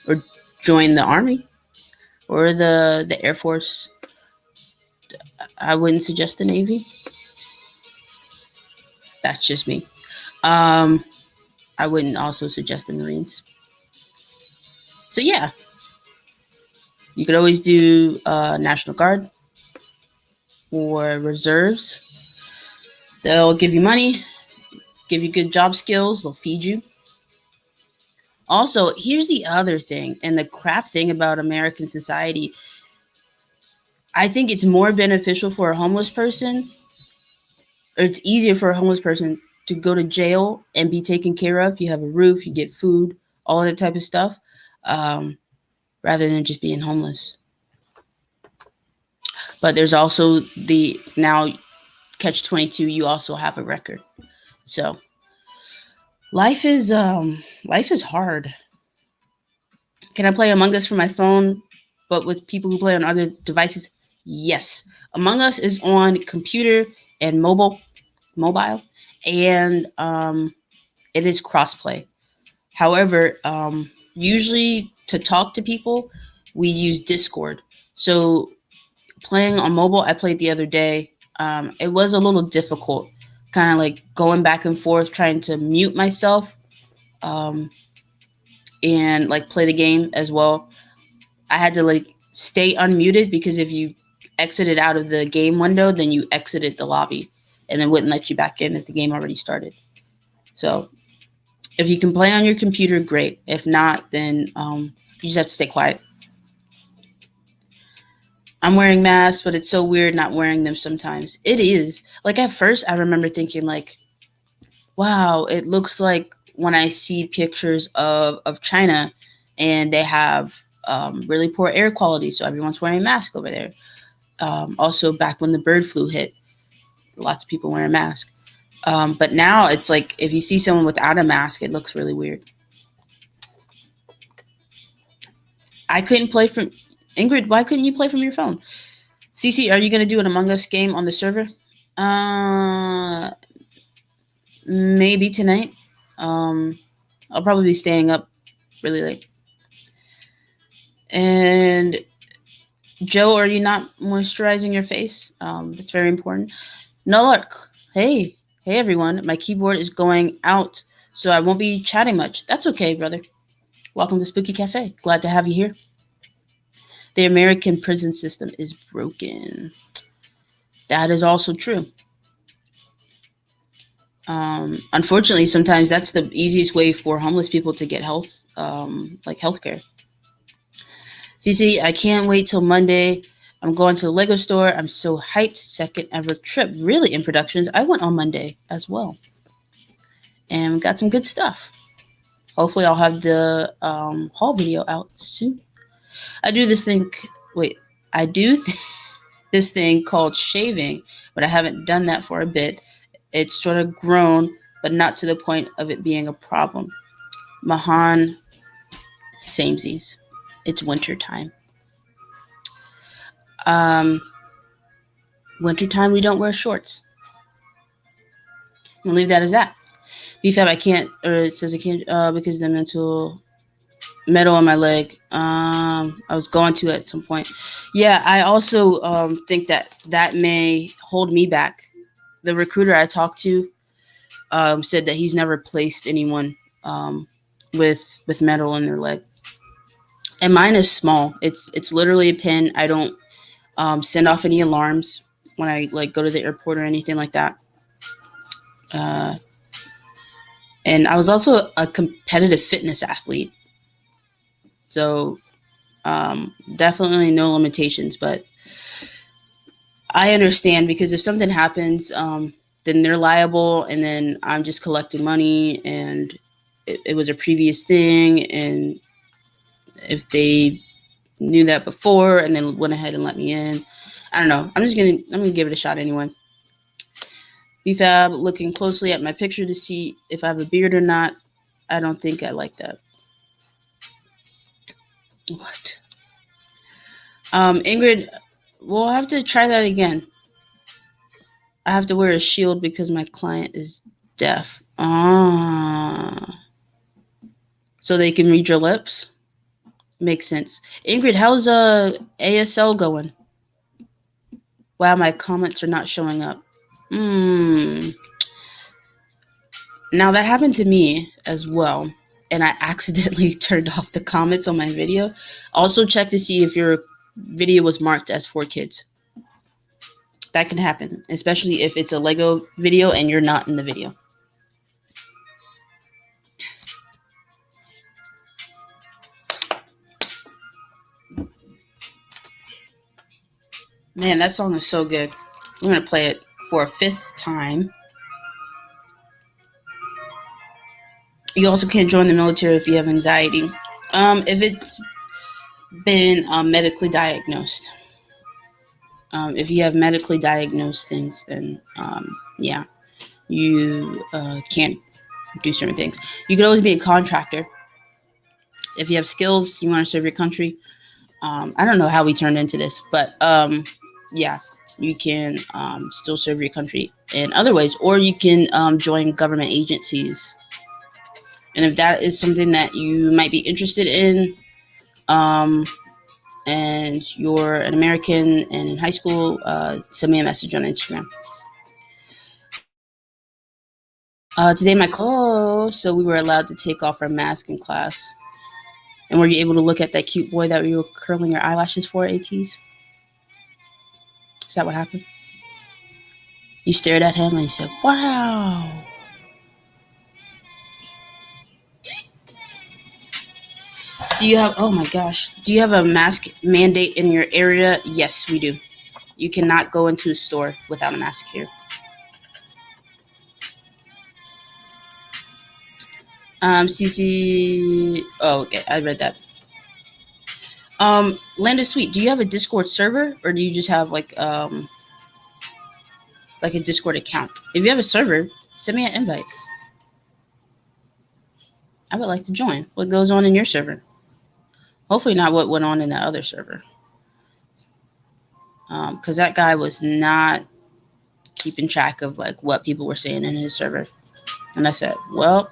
Or join the army. Or the Air Force. I wouldn't suggest the Navy. That's just me. I wouldn't also suggest the Marines. So yeah. You could always do National Guard or reserves. They'll give you money, give you good job skills, they'll feed you. Also, here's the other thing, and the crap thing about American society. I think it's more beneficial for a homeless person, or it's easier for a homeless person to go to jail and be taken care of. You have a roof, you get food, all that type of stuff, rather than just being homeless. But there's also the now catch-22. You also have a record, so life is hard. Can I play Among Us from my phone, but with people who play on other devices? Yes. Among Us is on computer and mobile, and it is crossplay. However, usually to talk to people, we use Discord. So playing on mobile, I played the other day. It was a little difficult, kind of like going back and forth, trying to mute myself, and like play the game as well. I had to like stay unmuted because if you exited out of the game window, then you exited the lobby and it wouldn't let you back in if the game already started. So if you can play on your computer, great. If not, then you just have to stay quiet. I'm wearing masks, but it's so weird not wearing them sometimes. It is. Like at first, I remember thinking like, wow, it looks like when I see pictures of China and they have really poor air quality. So everyone's wearing a mask over there. Also, back when the bird flu hit, lots of people wear a mask. But now it's like if you see someone without a mask, it looks really weird. I couldn't play from... Ingrid, why couldn't you play from your phone? Cece, are you going to do an Among Us game on the server? Maybe tonight. I'll probably be staying up really late. And Joe, are you not moisturizing your face? That's very important. No luck. Hey everyone. My keyboard is going out, so I won't be chatting much. That's okay, brother. Welcome to Spooky Cafe. Glad to have you here. The American prison system is broken. That is also true. Unfortunately, sometimes that's the easiest way for homeless people to get health, like healthcare. CC, I can't wait till Monday. I'm going to the Lego store. I'm so hyped. Second ever trip. Really in productions. I went on Monday as well. And we got some good stuff. Hopefully I'll have the haul video out soon. I do this thing this thing called shaving, but I haven't done that for a bit. It's sort of grown, but not to the point of it being a problem. Mahan, samesies. It's winter time. Wintertime, we don't wear shorts. I'm gonna leave that as that. BFAB, I can't, or it says I can't, because of the metal on my leg. I was going to at some point. Yeah, I also think that may hold me back. The recruiter I talked to said that he's never placed anyone with metal in their leg. And mine is small. It's literally a pin. I don't send off any alarms when I like go to the airport or anything like that. And I was also a competitive fitness athlete. So definitely no limitations, but I understand because if something happens, then they're liable, and then I'm just collecting money, and it was a previous thing, and if they knew that before and then went ahead and let me in, I don't know. I'm gonna give it a shot anyway. BFAB, looking closely at my picture to see if I have a beard or not. I don't think I like that. What? Ingrid, we'll have to try that again. I have to wear a shield because my client is deaf. So they can read your lips? Makes sense. Ingrid, how's ASL going? Wow, my comments are not showing up. Now that happened to me as well, and I accidentally turned off the comments on my video. Also check to see if your video was marked as for kids. That can happen, especially if it's a Lego video and you're not in the video. Man, that song is so good. I'm going to play it for a 5th time. You also can't join the military if you have anxiety. If it's been medically diagnosed. If you have medically diagnosed things, then yeah, you can't do certain things. You could always be a contractor. If you have skills, you want to serve your country. I don't know how we turned into this, but yeah, you can still serve your country in other ways, or you can join government agencies. And if that is something that you might be interested in, and you're an American and in high school, send me a message on Instagram. Today my so we were allowed to take off our mask in class. And were you able to look at that cute boy that you were curling your eyelashes for, ATs? Is that what happened? You stared at him and you said, wow. Do you have, oh my gosh, do you have a mask mandate in your area? Yes, we do. You cannot go into a store without a mask here. CC, oh, okay, I read that. Land is Sweet, do you have a Discord server, or do you just have like a Discord account? If you have a server, send me an invite. I would like to join. What goes on in your server? Hopefully not what went on in that other server. Because that guy was not keeping track of like what people were saying in his server. And I said, well,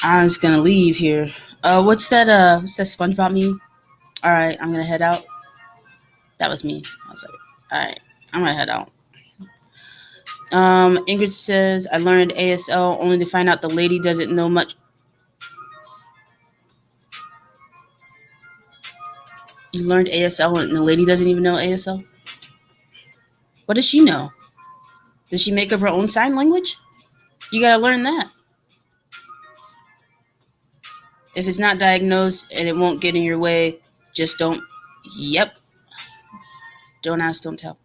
I'm just gonna leave here. What's that SpongeBob meme? All right, I'm gonna head out. That was me. I was like, all right, I'm gonna head out. Ingrid says, I learned ASL only to find out the lady doesn't know much. You learned ASL and the lady doesn't even know ASL? What does she know? Does she make up her own sign language? You gotta learn that. If it's not diagnosed and it won't get in your way, just don't. Yep. Don't ask, don't tell.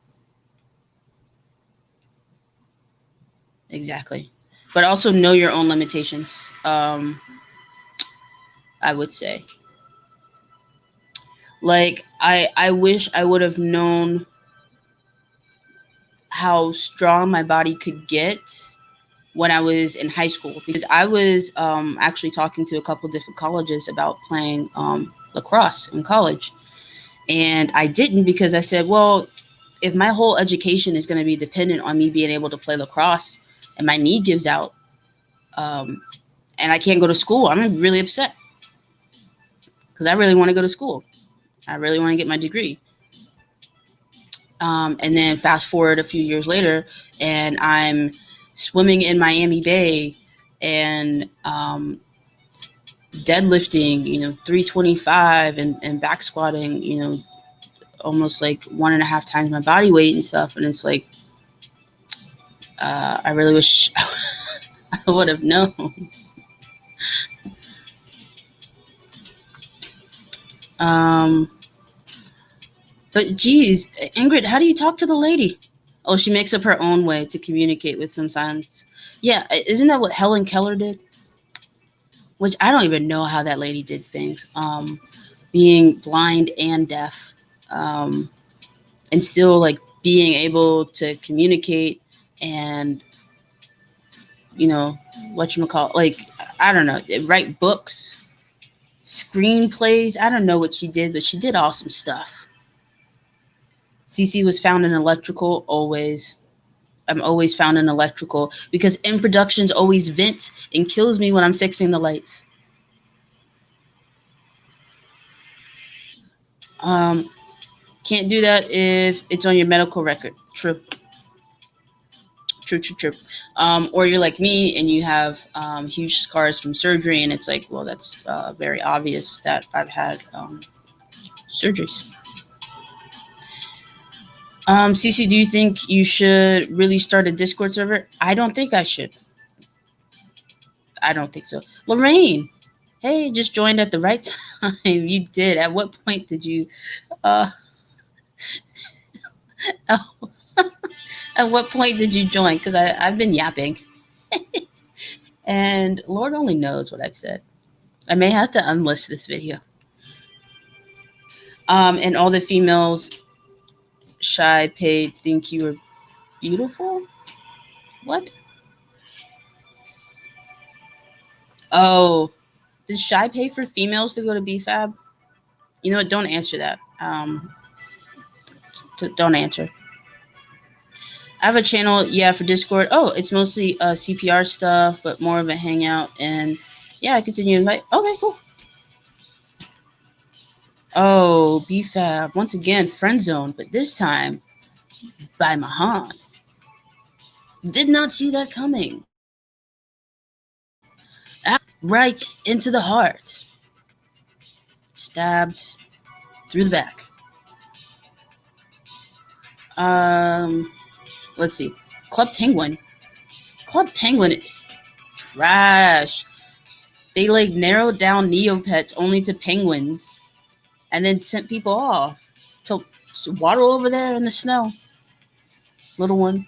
Exactly. But also know your own limitations. I would say. Like, I wish I would have known how strong my body could get when I was in high school, because I was actually talking to a couple different colleges about playing lacrosse in college. And I didn't, because I said, well, if my whole education is going to be dependent on me being able to play lacrosse and my knee gives out, and I can't go to school, I'm really upset, because I really want to go to school. I really want to get my degree. And then fast forward a few years later, and I'm swimming in Miami Bay and deadlifting, 325 and back squatting, almost like 1.5 times my body weight and stuff. And it's like, I really wish I would have known. But geez, Ingrid, how do you talk to the lady? Oh, she makes up her own way to communicate with some signs. Yeah, isn't that what Helen Keller did? Which I don't even know how that lady did things. Being blind and deaf, and still like being able to communicate and, whatchamacallit, like, I don't know, write books, screenplays. I don't know what she did, but she did awesome stuff. Cece was found in electrical, always. I'm always found in electrical, because in productions always vent and kills me when I'm fixing the lights. Can't do that if it's on your medical record. True. Or you're like me and you have huge scars from surgery, and it's like, well, that's very obvious that I've had surgeries. Cece, do you think you should really start a Discord server? I don't think I should. I don't think so. Lorraine, hey, just joined at the right time. You did. At what point did you? Oh, at what point did you join? Because I've been yapping, and Lord only knows what I've said. I may have to unlist this video. And all the females shy paid think you were beautiful. What? Oh, did Shy pay for females to go to BFAB? You know what? Don't answer that. Don't answer. I have a channel, yeah, for Discord. Oh, it's mostly CPR stuff, but more of a hangout. And yeah, I continue to invite. Okay, cool. Oh, BFAB. Once again, friend zone, but this time by Mahan. Did not see that coming. Right into the heart. Stabbed through the back. Let's see. Club Penguin, trash. They like narrowed down Neopets only to penguins, and then sent people off to waddle over there in the snow. Little one.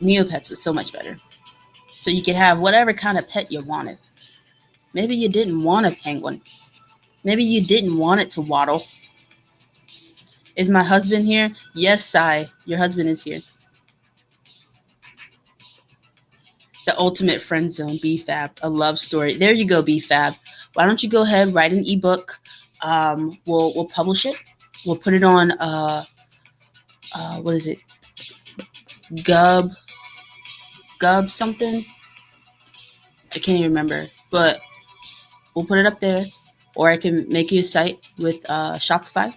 Neopets was so much better. So you could have whatever kind of pet you wanted. Maybe you didn't want a penguin. Maybe you didn't want it to waddle. Is my husband here? Yes, Sai. Your husband is here. The ultimate friend zone, BFAB, a love story. There you go, BFAB. Why don't you go ahead, write an ebook? We'll publish it. We'll put it on what is it? Gub something. I can't even remember, but we'll put it up there, or I can make you a site with Shopify,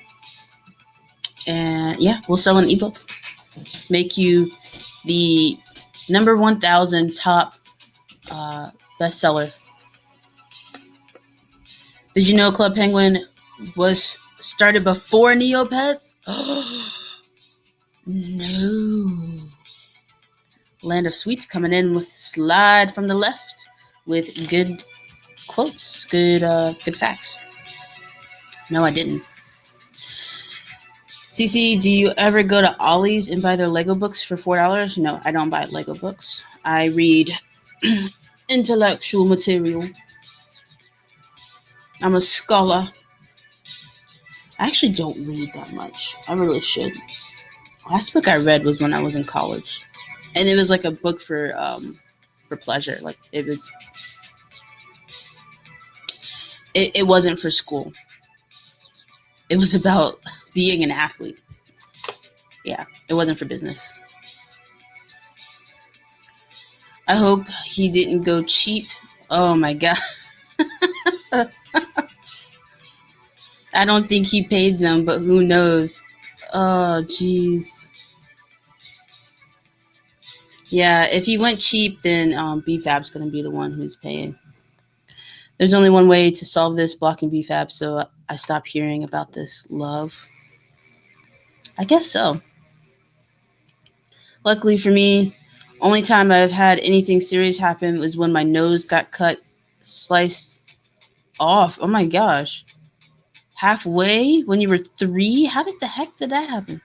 and yeah, we'll sell an ebook, make you the number 1,000 top bestseller. Did you know Club Penguin was started before Neopets? No. Land of Sweets coming in with slide from the left with good quotes, good facts. No, I didn't. Cece, do you ever go to Ollie's and buy their Lego books for $4? No, I don't buy Lego books. I read intellectual material. I'm a scholar. I actually don't read that much. I really should. Last book I read was when I was in college, and it was like a book for pleasure. Like it wasn't for school. It was about being an athlete. Yeah, it wasn't for business. I hope he didn't go cheap. Oh my god. I don't think he paid them, but who knows? Oh, jeez. Yeah, if he went cheap, then BFAB's going to be the one who's paying. There's only one way to solve this, blocking BFAB, so I stopped hearing about this love. I guess so. Luckily for me, only time I've had anything serious happen was when my nose got sliced off. Oh my gosh. Halfway when you were 3? How the heck did that happen?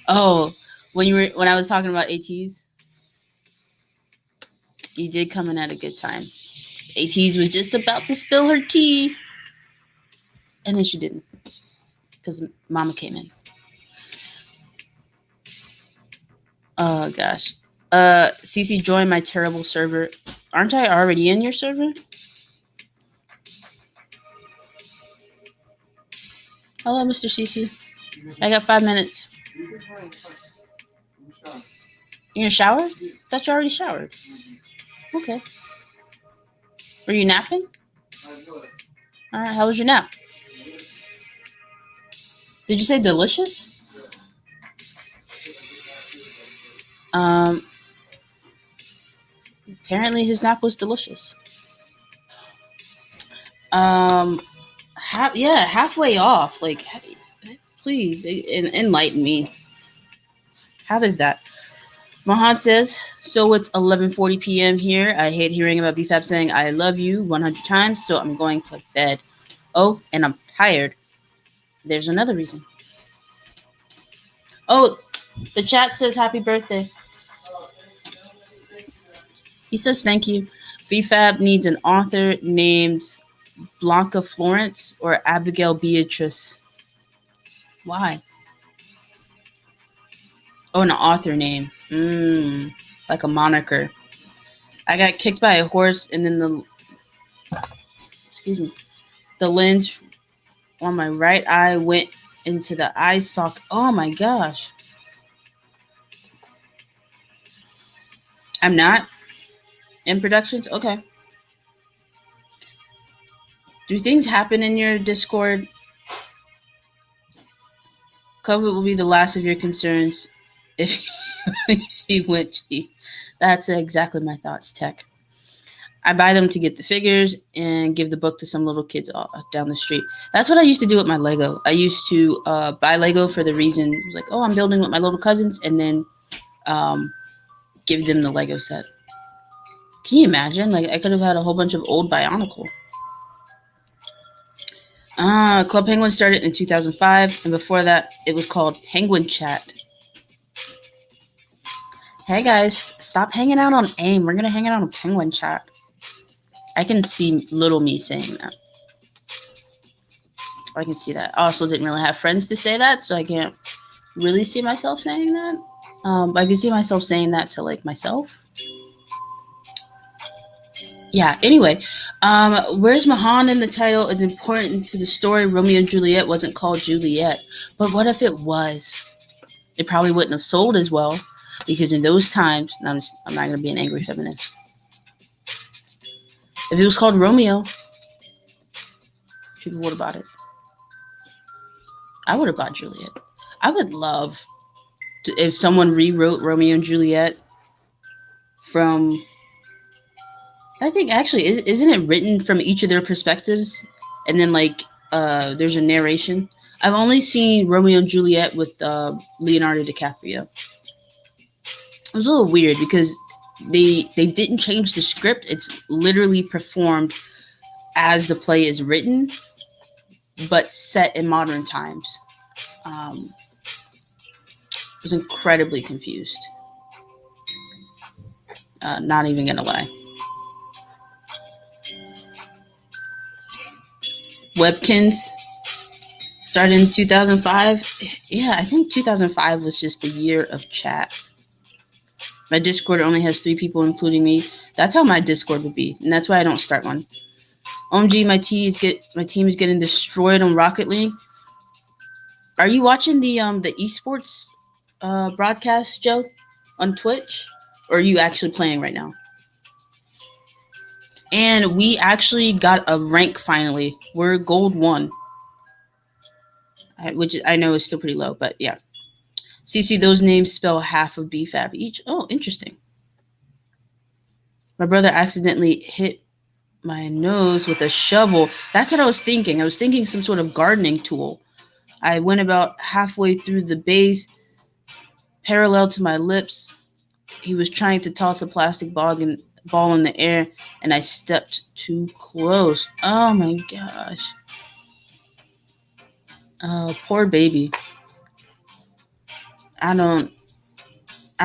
Oh, when I was talking about ATs, you did come in at a good time. ATs was just about to spill her tea, and then she didn't, because Mama came in. Oh gosh. Cece, join my terrible server. Aren't I already in your server? Hello, Mr. Cece. I got 5 minutes. You in a shower? I thought you already showered. Okay. Were you napping? Alright, how was your nap? Did you say delicious? Apparently his nap was delicious. Halfway off. Like, please enlighten me. How does that? Mahan says, so it's 11:40 p.m. here. I hate hearing about BFAB saying I love you 100 times, so I'm going to bed. Oh, and I'm tired. There's another reason. Oh, the chat says happy birthday. He says thank you. BFAB needs an author named Blanca Florence or Abigail Beatrice. Why? Oh, an author name. Like a moniker. I got kicked by a horse, and then the lens on my right eye went into the eye socket. Oh my gosh. I'm not in productions? Okay. Do things happen in your Discord? COVID will be the last of your concerns if you went cheap. That's exactly my thoughts, Tech. I buy them to get the figures and give the book to some little kids down the street. That's what I used to do with my Lego. I used to buy Lego for the reason, it was like, oh, I'm building with my little cousins, and then give them the Lego set. Can you imagine? Like, I could have had a whole bunch of old Bionicle. Club Penguin started in 2005, and before that, it was called Penguin Chat. Hey guys, stop hanging out on AIM. We're gonna hang out on Penguin Chat. I can see little me saying that. I can see that. I also didn't really have friends to say that, so I can't really see myself saying that. But I can see myself saying that to like myself. Yeah, anyway, where's Mahan in the title? It's important to the story. Romeo and Juliet wasn't called Juliet. But what if it was? It probably wouldn't have sold as well. Because in those times, and I'm not going to be an angry feminist. If it was called Romeo, people would have bought it. I would have bought Juliet. I would love to, if someone rewrote Romeo and Juliet from, I think actually, isn't it written from each of their perspectives? And then like there's a narration. I've only seen Romeo and Juliet with Leonardo DiCaprio. It was a little weird because they didn't change the script. It's literally performed as the play is written, but set in modern times. I was incredibly confused. Not even gonna lie. Webkins started in 2005. Yeah, I think 2005 was just the year of chat. My Discord only has 3 people, including me. That's how my Discord would be, and that's why I don't start one. OMG, my team is getting destroyed on Rocket League. Are you watching the esports broadcast, Joe, on Twitch, or are you actually playing right now? And we actually got a rank finally. We're gold 1, which I know is still pretty low, but yeah. CC, those names spell half of BFAB each. Oh, interesting. My brother accidentally hit my nose with a shovel. That's what I was thinking. I was thinking some sort of gardening tool. I went about halfway through the base, parallel to my lips. He was trying to toss a plastic ball in the air, and I stepped too close. Oh my gosh. Oh, poor baby. I don't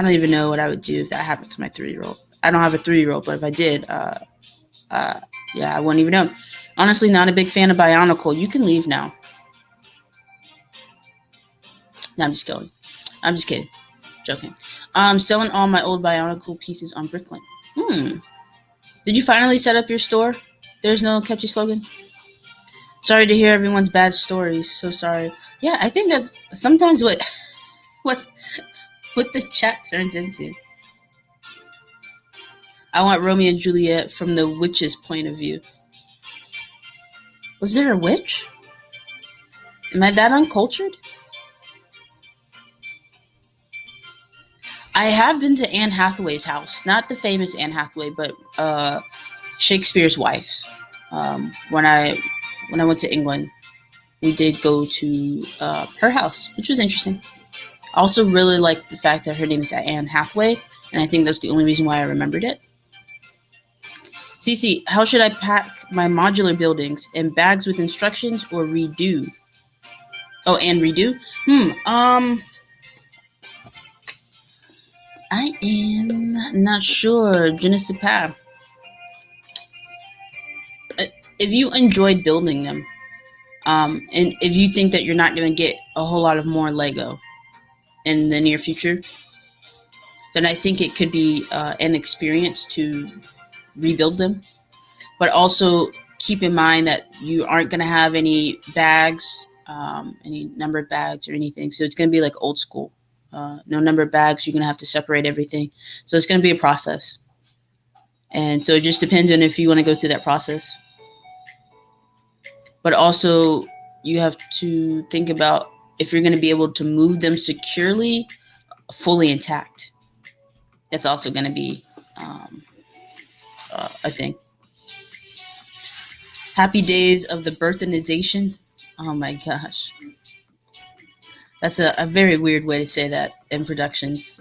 even know what I would do if that happened to my 3-year-old. I don't have a 3-year-old, but if I did, yeah, I wouldn't even know. Honestly, not a big fan of Bionicle. You can leave now. No, I'm just kidding. Joking. Selling all my old Bionicle pieces on Bricklink. Did you finally set up your store? There's no catchy slogan? Sorry to hear everyone's bad stories. So sorry. Yeah, I think that's sometimes what the chat turns into. I want Romeo and Juliet from the witch's point of view. Was there a witch? Am I that uncultured? I have been to Anne Hathaway's house. Not the famous Anne Hathaway, but Shakespeare's wife. When I went to England, we did go to her house, which was interesting. I also really like the fact that her name is Anne Hathaway, and I think that's the only reason why I remembered it. CC, how should I pack my modular buildings? In bags with instructions or redo? Oh, and redo? I am not sure. Je ne sais pas. If you enjoyed building them, and if you think that you're not going to get a whole lot of more Lego in the near future, then I think it could be an experience to rebuild them. But also keep in mind that you aren't going to have any bags, any numbered bags or anything. So it's going to be like old school. No numbered bags. You're going to have to separate everything. So it's going to be a process. And so it just depends on if you want to go through that process. But also you have to think about if you're going to be able to move them securely, fully intact. That's also going to be a thing. Happy days of the birthanization. Oh my gosh. That's a very weird way to say that in productions.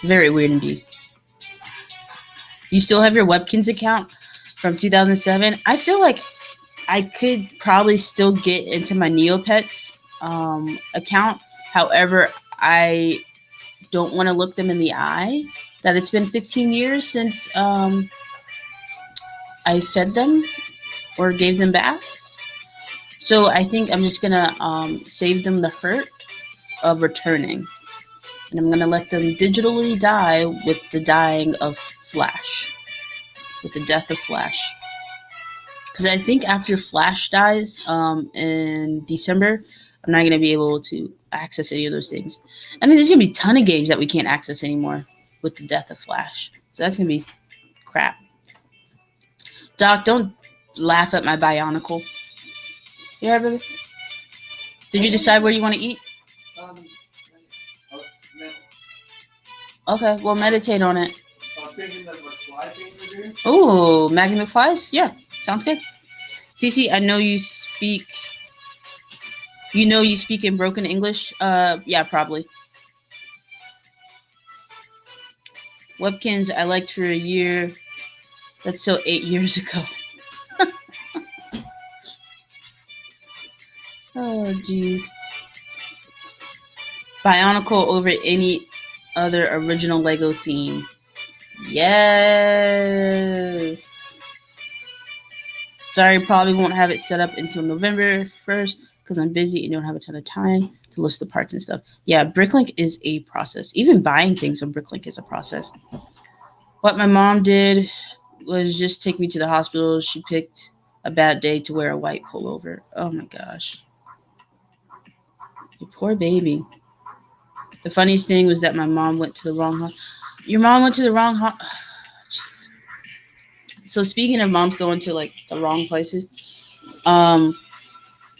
Very weird indeed. You still have your Webkins account from 2007? I feel like I could probably still get into my Neopets account. However, I don't want to look them in the eye that it's been 15 years since I fed them or gave them baths. So I think I'm just going to save them the hurt of returning. And I'm going to let them digitally die with the dying of Flash. With the death of Flash. Because I think after Flash dies in December, I'm not going to be able to access any of those things. I mean, there's going to be a ton of games that we can't access anymore with the death of Flash. So that's going to be crap. Doc, don't laugh at my Bionicle. You alright, baby? Did you decide where you want to eat? Okay, well, meditate on it. I was thinking that McFly thing to do. Ooh, Maggie McFly's? Yeah, sounds good. Cece, I know you speak... You know you speak in broken English? Yeah, probably. Webkins I liked for a year. That's so 8 years ago. Oh, jeez. Bionicle over any other original Lego theme. Yes. Sorry, probably won't have it set up until November 1st because I'm busy and don't have a ton of time to list the parts and stuff. Yeah, Bricklink is a process. Even buying things on Bricklink is a process. What my mom did was just take me to the hospital. She picked a bad day to wear a white pullover. Oh my gosh. You poor baby. The funniest thing was that my mom went to the wrong Your mom went to the wrong jeez. So speaking of moms going to like the wrong places,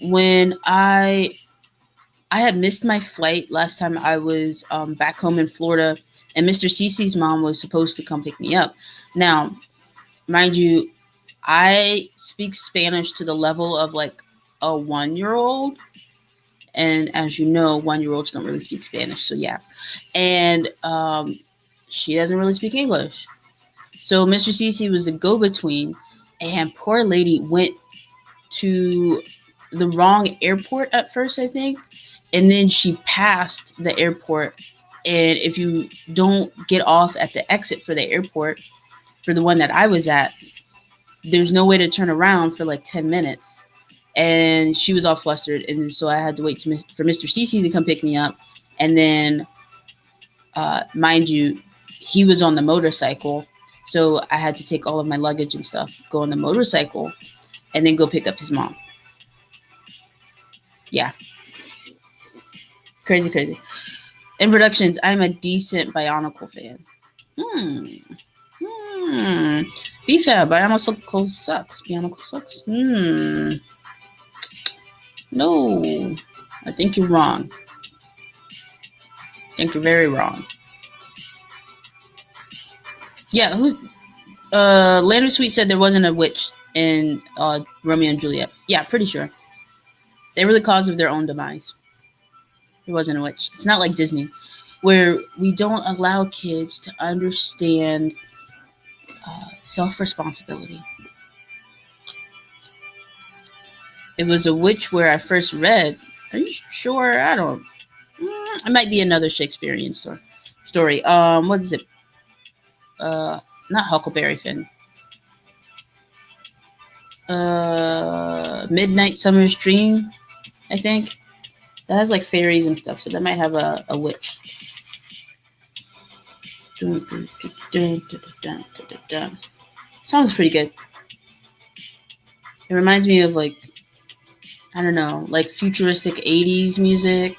when I had missed my flight last time I was back home in Florida, and Mr. Cece's mom was supposed to come pick me up. Now, mind you, I speak Spanish to the level of like a 1-year-old. And as you know, 1-year-olds don't really speak Spanish. So yeah. And she doesn't really speak English. So Mr. Cece was the go-between. And poor lady went to the wrong airport at first, I think. And then she passed the airport. And if you don't get off at the exit for the airport, for the one that I was at, there's no way to turn around for like 10 minutes. And she was all flustered. And so I had to wait for Mr. Cece to come pick me up. And then, mind you, he was on the motorcycle. So I had to take all of my luggage and stuff, go on the motorcycle, and then go pick up his mom. Yeah. Crazy, crazy. In productions, I'm a decent Bionicle fan. BFAB, Bionicle sucks. Bionicle sucks. No. I think you're wrong. I think you're very wrong. Yeah, who's... Land of Sweet said there wasn't a witch in Romeo and Juliet. Yeah, pretty sure. They were the cause of their own demise. There wasn't a witch. It's not like Disney, where we don't allow kids to understand self-responsibility. It was a witch where I first read. Are you sure? I don't... It might be another Shakespearean story. What is it? Not Huckleberry Finn. Midnight Summer's Dream, I think. That has like fairies and stuff, so that might have a witch. Song's pretty good. It reminds me of like, I don't know, like futuristic 80s music.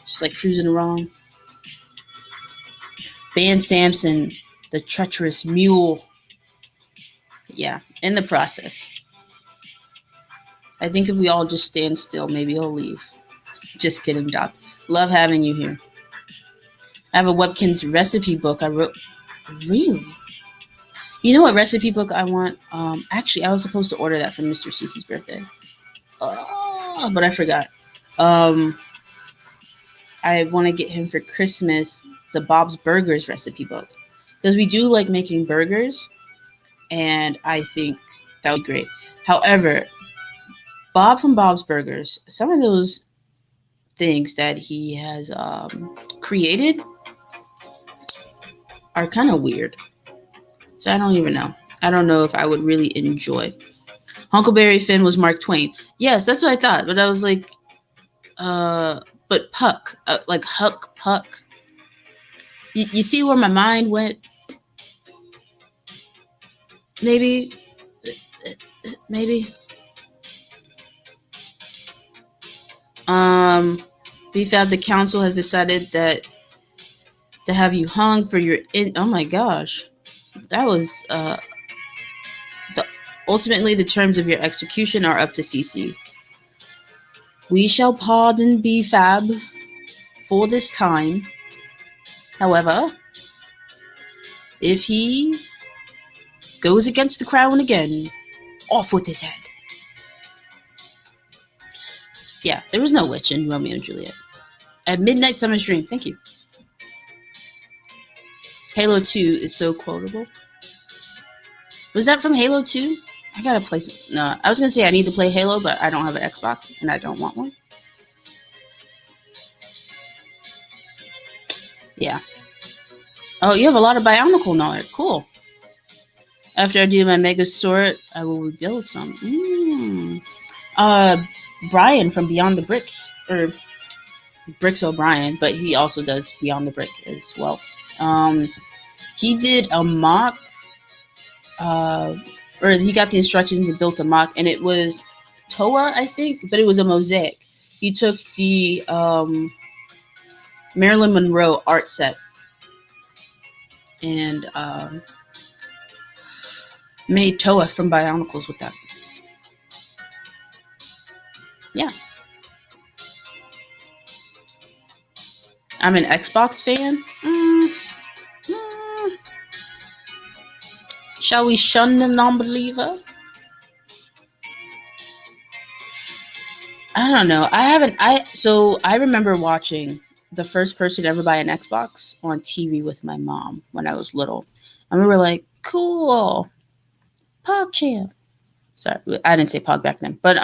Just like cruising around. Van Samson, the treacherous mule. Yeah, in the process. I think if we all just stand still, maybe he'll leave. Just kidding, Doc. Love having you here. I have a Webkinz recipe book I wrote. Really? You know what recipe book I want? Actually, I was supposed to order that for Mr. Cece's birthday. But I forgot. I want to get him for Christmas the Bob's Burgers recipe book. Because we do like making burgers. And I think that would be great. However, Bob from Bob's Burgers, some of those things that he has created are kind of weird. So I don't even know. I don't know if I would really enjoy. Huckleberry Finn was Mark Twain. Yes, that's what I thought. But I was like, but Puck. Like Huck, Puck. You see where my mind went? Maybe. BFAB, the council has decided that to have you hung for your oh my gosh, that was ultimately the terms of your execution are up to CC. We shall pardon BFAB for this time. However, if he goes against the crown again, off with his head. Yeah, there was no witch in Romeo and Juliet. At Midnight Summer's Dream, thank you. Halo 2 is so quotable. Was that from Halo 2? I gotta play some. No, I was gonna say I need to play Halo, but I don't have an Xbox and I don't want one. Yeah. Oh, you have a lot of bionicle knowledge. Cool. After I do my Mega Sword, I will rebuild some. Brian from Beyond the Brick, or Bricks O'Brien, but he also does Beyond the Brick as well. He did a mock, or he got the instructions and built a mock, and it was Toa, I think, but it was a mosaic. He took the Marilyn Monroe art set and made Toa from Bionicles with that. Yeah. I'm an Xbox fan. Shall we shun the non-believer? I don't know. I remember watching the first person to ever buy an Xbox on TV with my mom when I was little. And we were like, cool. PogChamp. Sorry, I didn't say Pog back then. But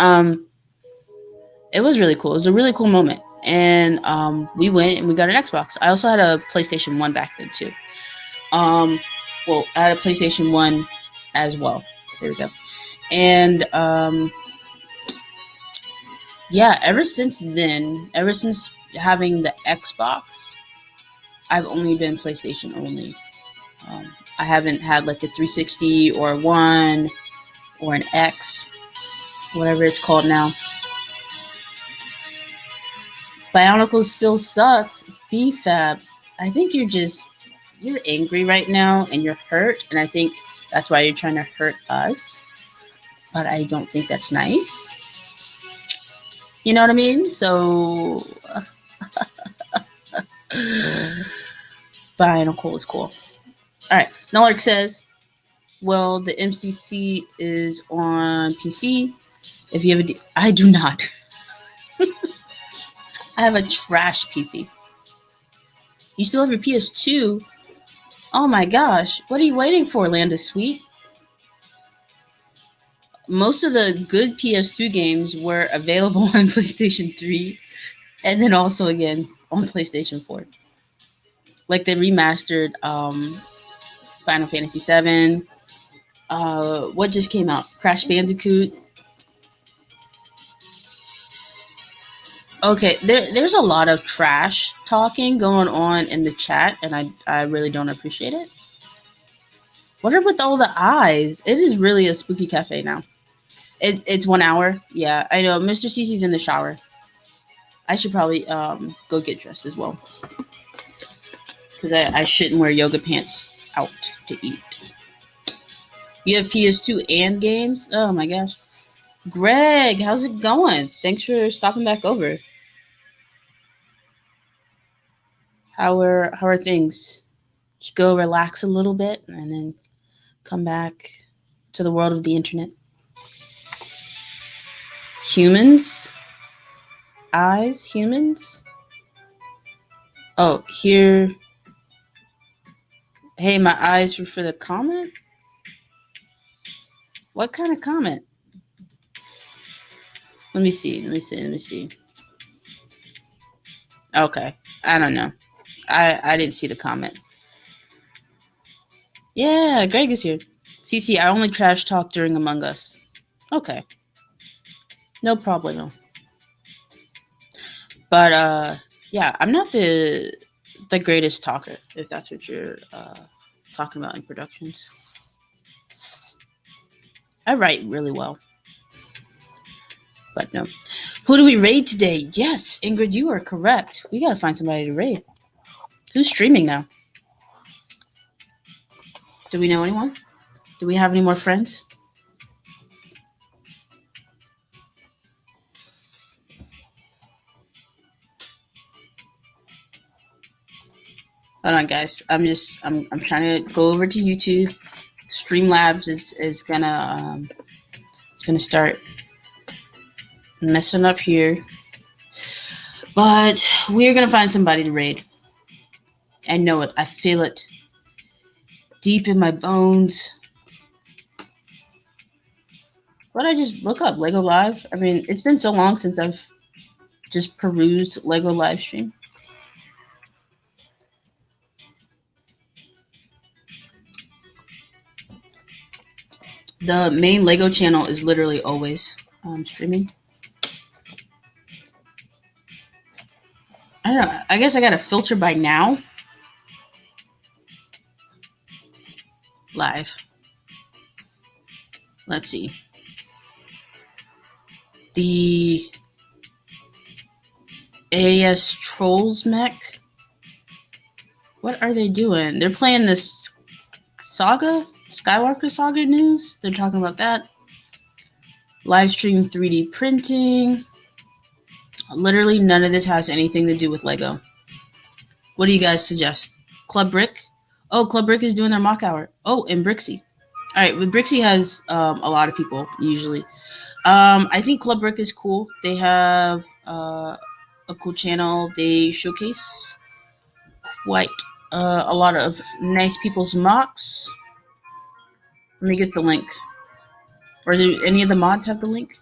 it was really cool. It was a really cool moment. And we went and we got an Xbox. I also had a PlayStation 1 back then too. Well, I had a PlayStation 1 as well. There we go. And yeah, ever since then, ever since having the Xbox, I've only been PlayStation only. I haven't had like a 360 or a 1 or an X, whatever it's called now. Bionicles still sucks. BFAB, I think you're angry right now and you're hurt, and I think that's why you're trying to hurt us. But I don't think that's nice. You know what I mean? So Bionicle is cool. Alright, Nolark says, well, the MCC is on PC. If you have I do not. I have a trash PC. You still have your PS2? Oh my gosh. What are you waiting for, Landa Sweet? Most of the good PS2 games were available on PlayStation 3 and then also again on PlayStation 4. Like the remastered Final Fantasy VII. What just came out? Crash Bandicoot. Okay, there's a lot of trash talking going on in the chat, and I really don't appreciate it. What are with all the eyes? It is really a spooky cafe now. It's 1 hour. Yeah, I know. Mr. Cece's in the shower. I should probably go get dressed as well. Because I shouldn't wear yoga pants out to eat. You have PS2 and games? Oh my gosh. Greg, how's it going? Thanks for stopping back over. How are things? Just go relax a little bit and then come back to the world of the internet. Humans? Eyes? Humans? Oh, here. Hey, my eyes were for the comment? What kind of comment? Let me see. Okay. I don't know. I didn't see the comment. Yeah, Greg is here. CC, I only trash talk during Among Us. Okay. No problemo. But yeah, I'm not the greatest talker, if that's what you're talking about in productions. I write really well. But no. Who do we raid today? Yes, Ingrid, you are correct. We gotta find somebody to raid. Who's streaming now? Do we know anyone? Do we have any more friends? Hold on, guys. I'm trying to go over to YouTube. Streamlabs is gonna it's gonna start messing up here, but we're gonna find somebody to raid. I know it. I feel it deep in my bones. What I just look up Lego Live. I mean, it's been so long since I've just perused Lego live stream. The main Lego channel is literally always streaming. I don't know. I guess I got to filter by now. Live. Let's see. The AS Trolls mech. What are they doing? They're playing this Saga? Skywalker Saga news. They're talking about that. Live stream 3D printing. Literally none of this has anything to do with Lego. What do you guys suggest? Club Brick? Oh, Club Brick is doing their mock hour. Oh, and Brixie. All right, but Brixie has a lot of people usually. I think Club Brick is cool. They have a cool channel. They showcase quite a lot of nice people's mocks. Let me get the link. Or do any of the mods have the link?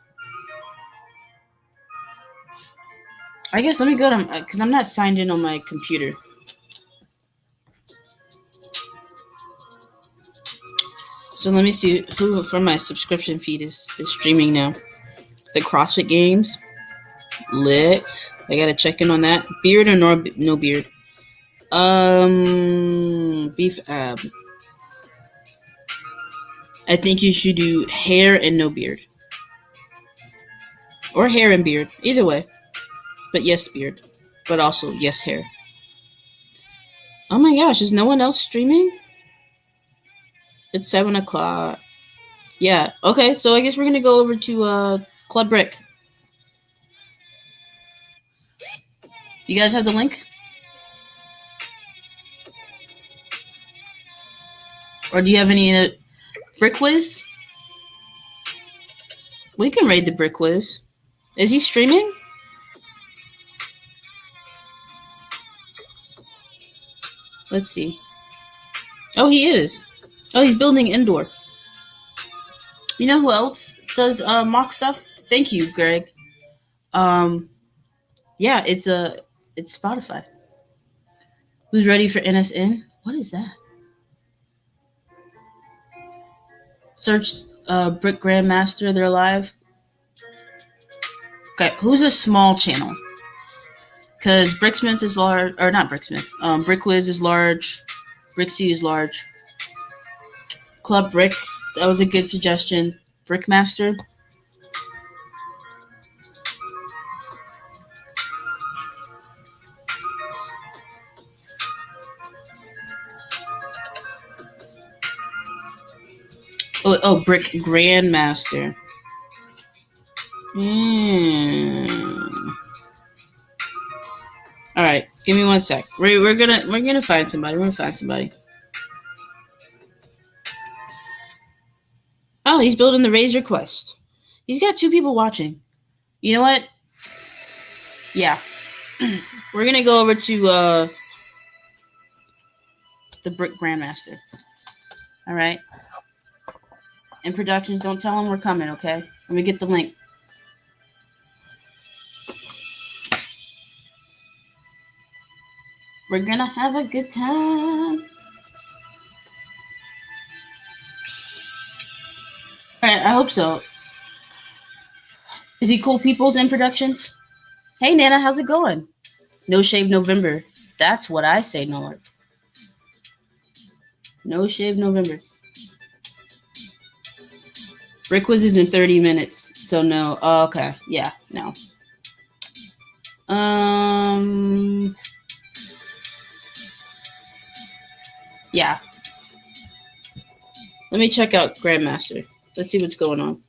I guess let me go to, because I'm not signed in on my computer. So let me see who from my subscription feed is streaming now. The CrossFit Games. Lit. I gotta check in on that. Beard or no beard? Beef ab. I think you should do hair and no beard. Or hair and beard. Either way. But yes, beard. But also, yes, hair. Oh my gosh, is no one else streaming? It's 7 o'clock. Yeah, okay, so I guess we're gonna go over to Club Brick. You guys have the link? Or do you have any Brick Whiz? We can raid the Brick Whiz. Is he streaming? Let's see. Oh, he is. Oh, he's building indoor. You know who else does mock stuff? Thank you, Greg. Yeah, it's Spotify. Who's ready for NSN? What is that? Search Brick Grandmaster. They're live. Okay, who's a small channel? Because Bricksmith is large, or not Bricksmith. Brickwiz is large. Brixie is large. Club Brick, that was a good suggestion. Brickmaster. Oh, Brick Grandmaster. All right, give me 1 sec. We're gonna find somebody. We're gonna find somebody. Oh, he's building the Razor Quest. He's got 2 people watching. You know what? Yeah, we're gonna go over to the Brick Grandmaster. All right. And productions, don't tell him we're coming, okay? Let me get the link. We're gonna have a good time. Alright, I hope so. Is he cool people's in productions? Hey Nana, how's it going? No Shave November. That's what I say, Nord. No Shave November. Brickwiz is in 30 minutes, so no. Oh, okay. Yeah, no. Let me check out Grandmaster. Let's see what's going on.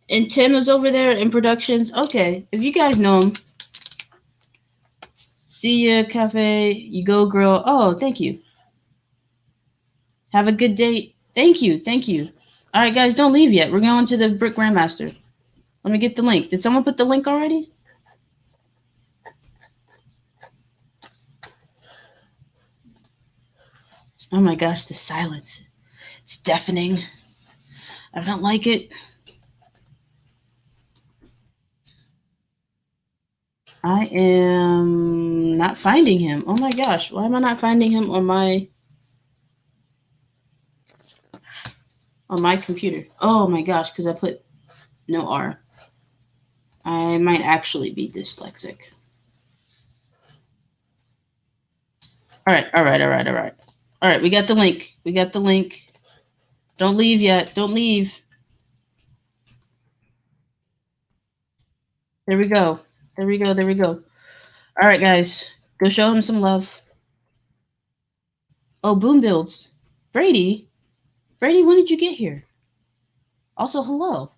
And Tim is over there in productions. Okay, if you guys know him, see ya, cafe. You go, girl. Oh, thank you. Have a good day. Thank you. Thank you. All right, guys, don't leave yet. We're going to the Brick Grandmaster. Let me get the link. Did someone put the link already? Oh my gosh, the silence. It's deafening. I don't like it. I am not finding him. Oh my gosh, why am I not finding him on my computer? Oh my gosh, because I put no R. I might actually be dyslexic. All right. All right, we got the link. Don't leave yet. Don't leave. There we go. All right, guys. Go show him some love. Oh, Boom Builds. Brady, when did you get here? Also, hello.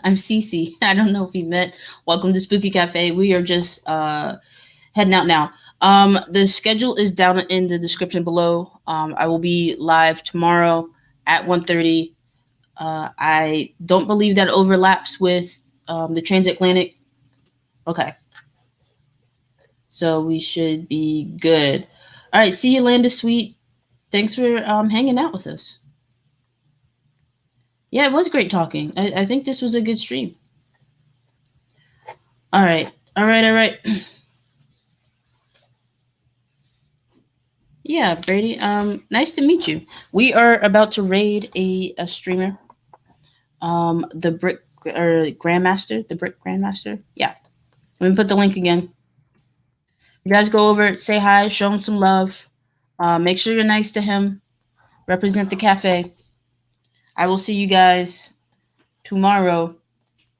I'm Cece. I don't know if we met. Welcome to Spooky Cafe. We are just heading out now. The schedule is down in the description below. I will be live tomorrow at 1:30. I don't believe that overlaps with the transatlantic. Okay. So we should be good. All right. See you, Landis Sweet. Thanks for hanging out with us. Yeah, it was great talking. I think this was a good stream. All right. Yeah, Brady. Nice to meet you. We are about to raid a streamer. The Brick or Grandmaster, the Brick Grandmaster. Yeah. Let me put the link again. You guys go over, say hi, show him some love. Make sure you're nice to him. Represent the cafe. I will see you guys tomorrow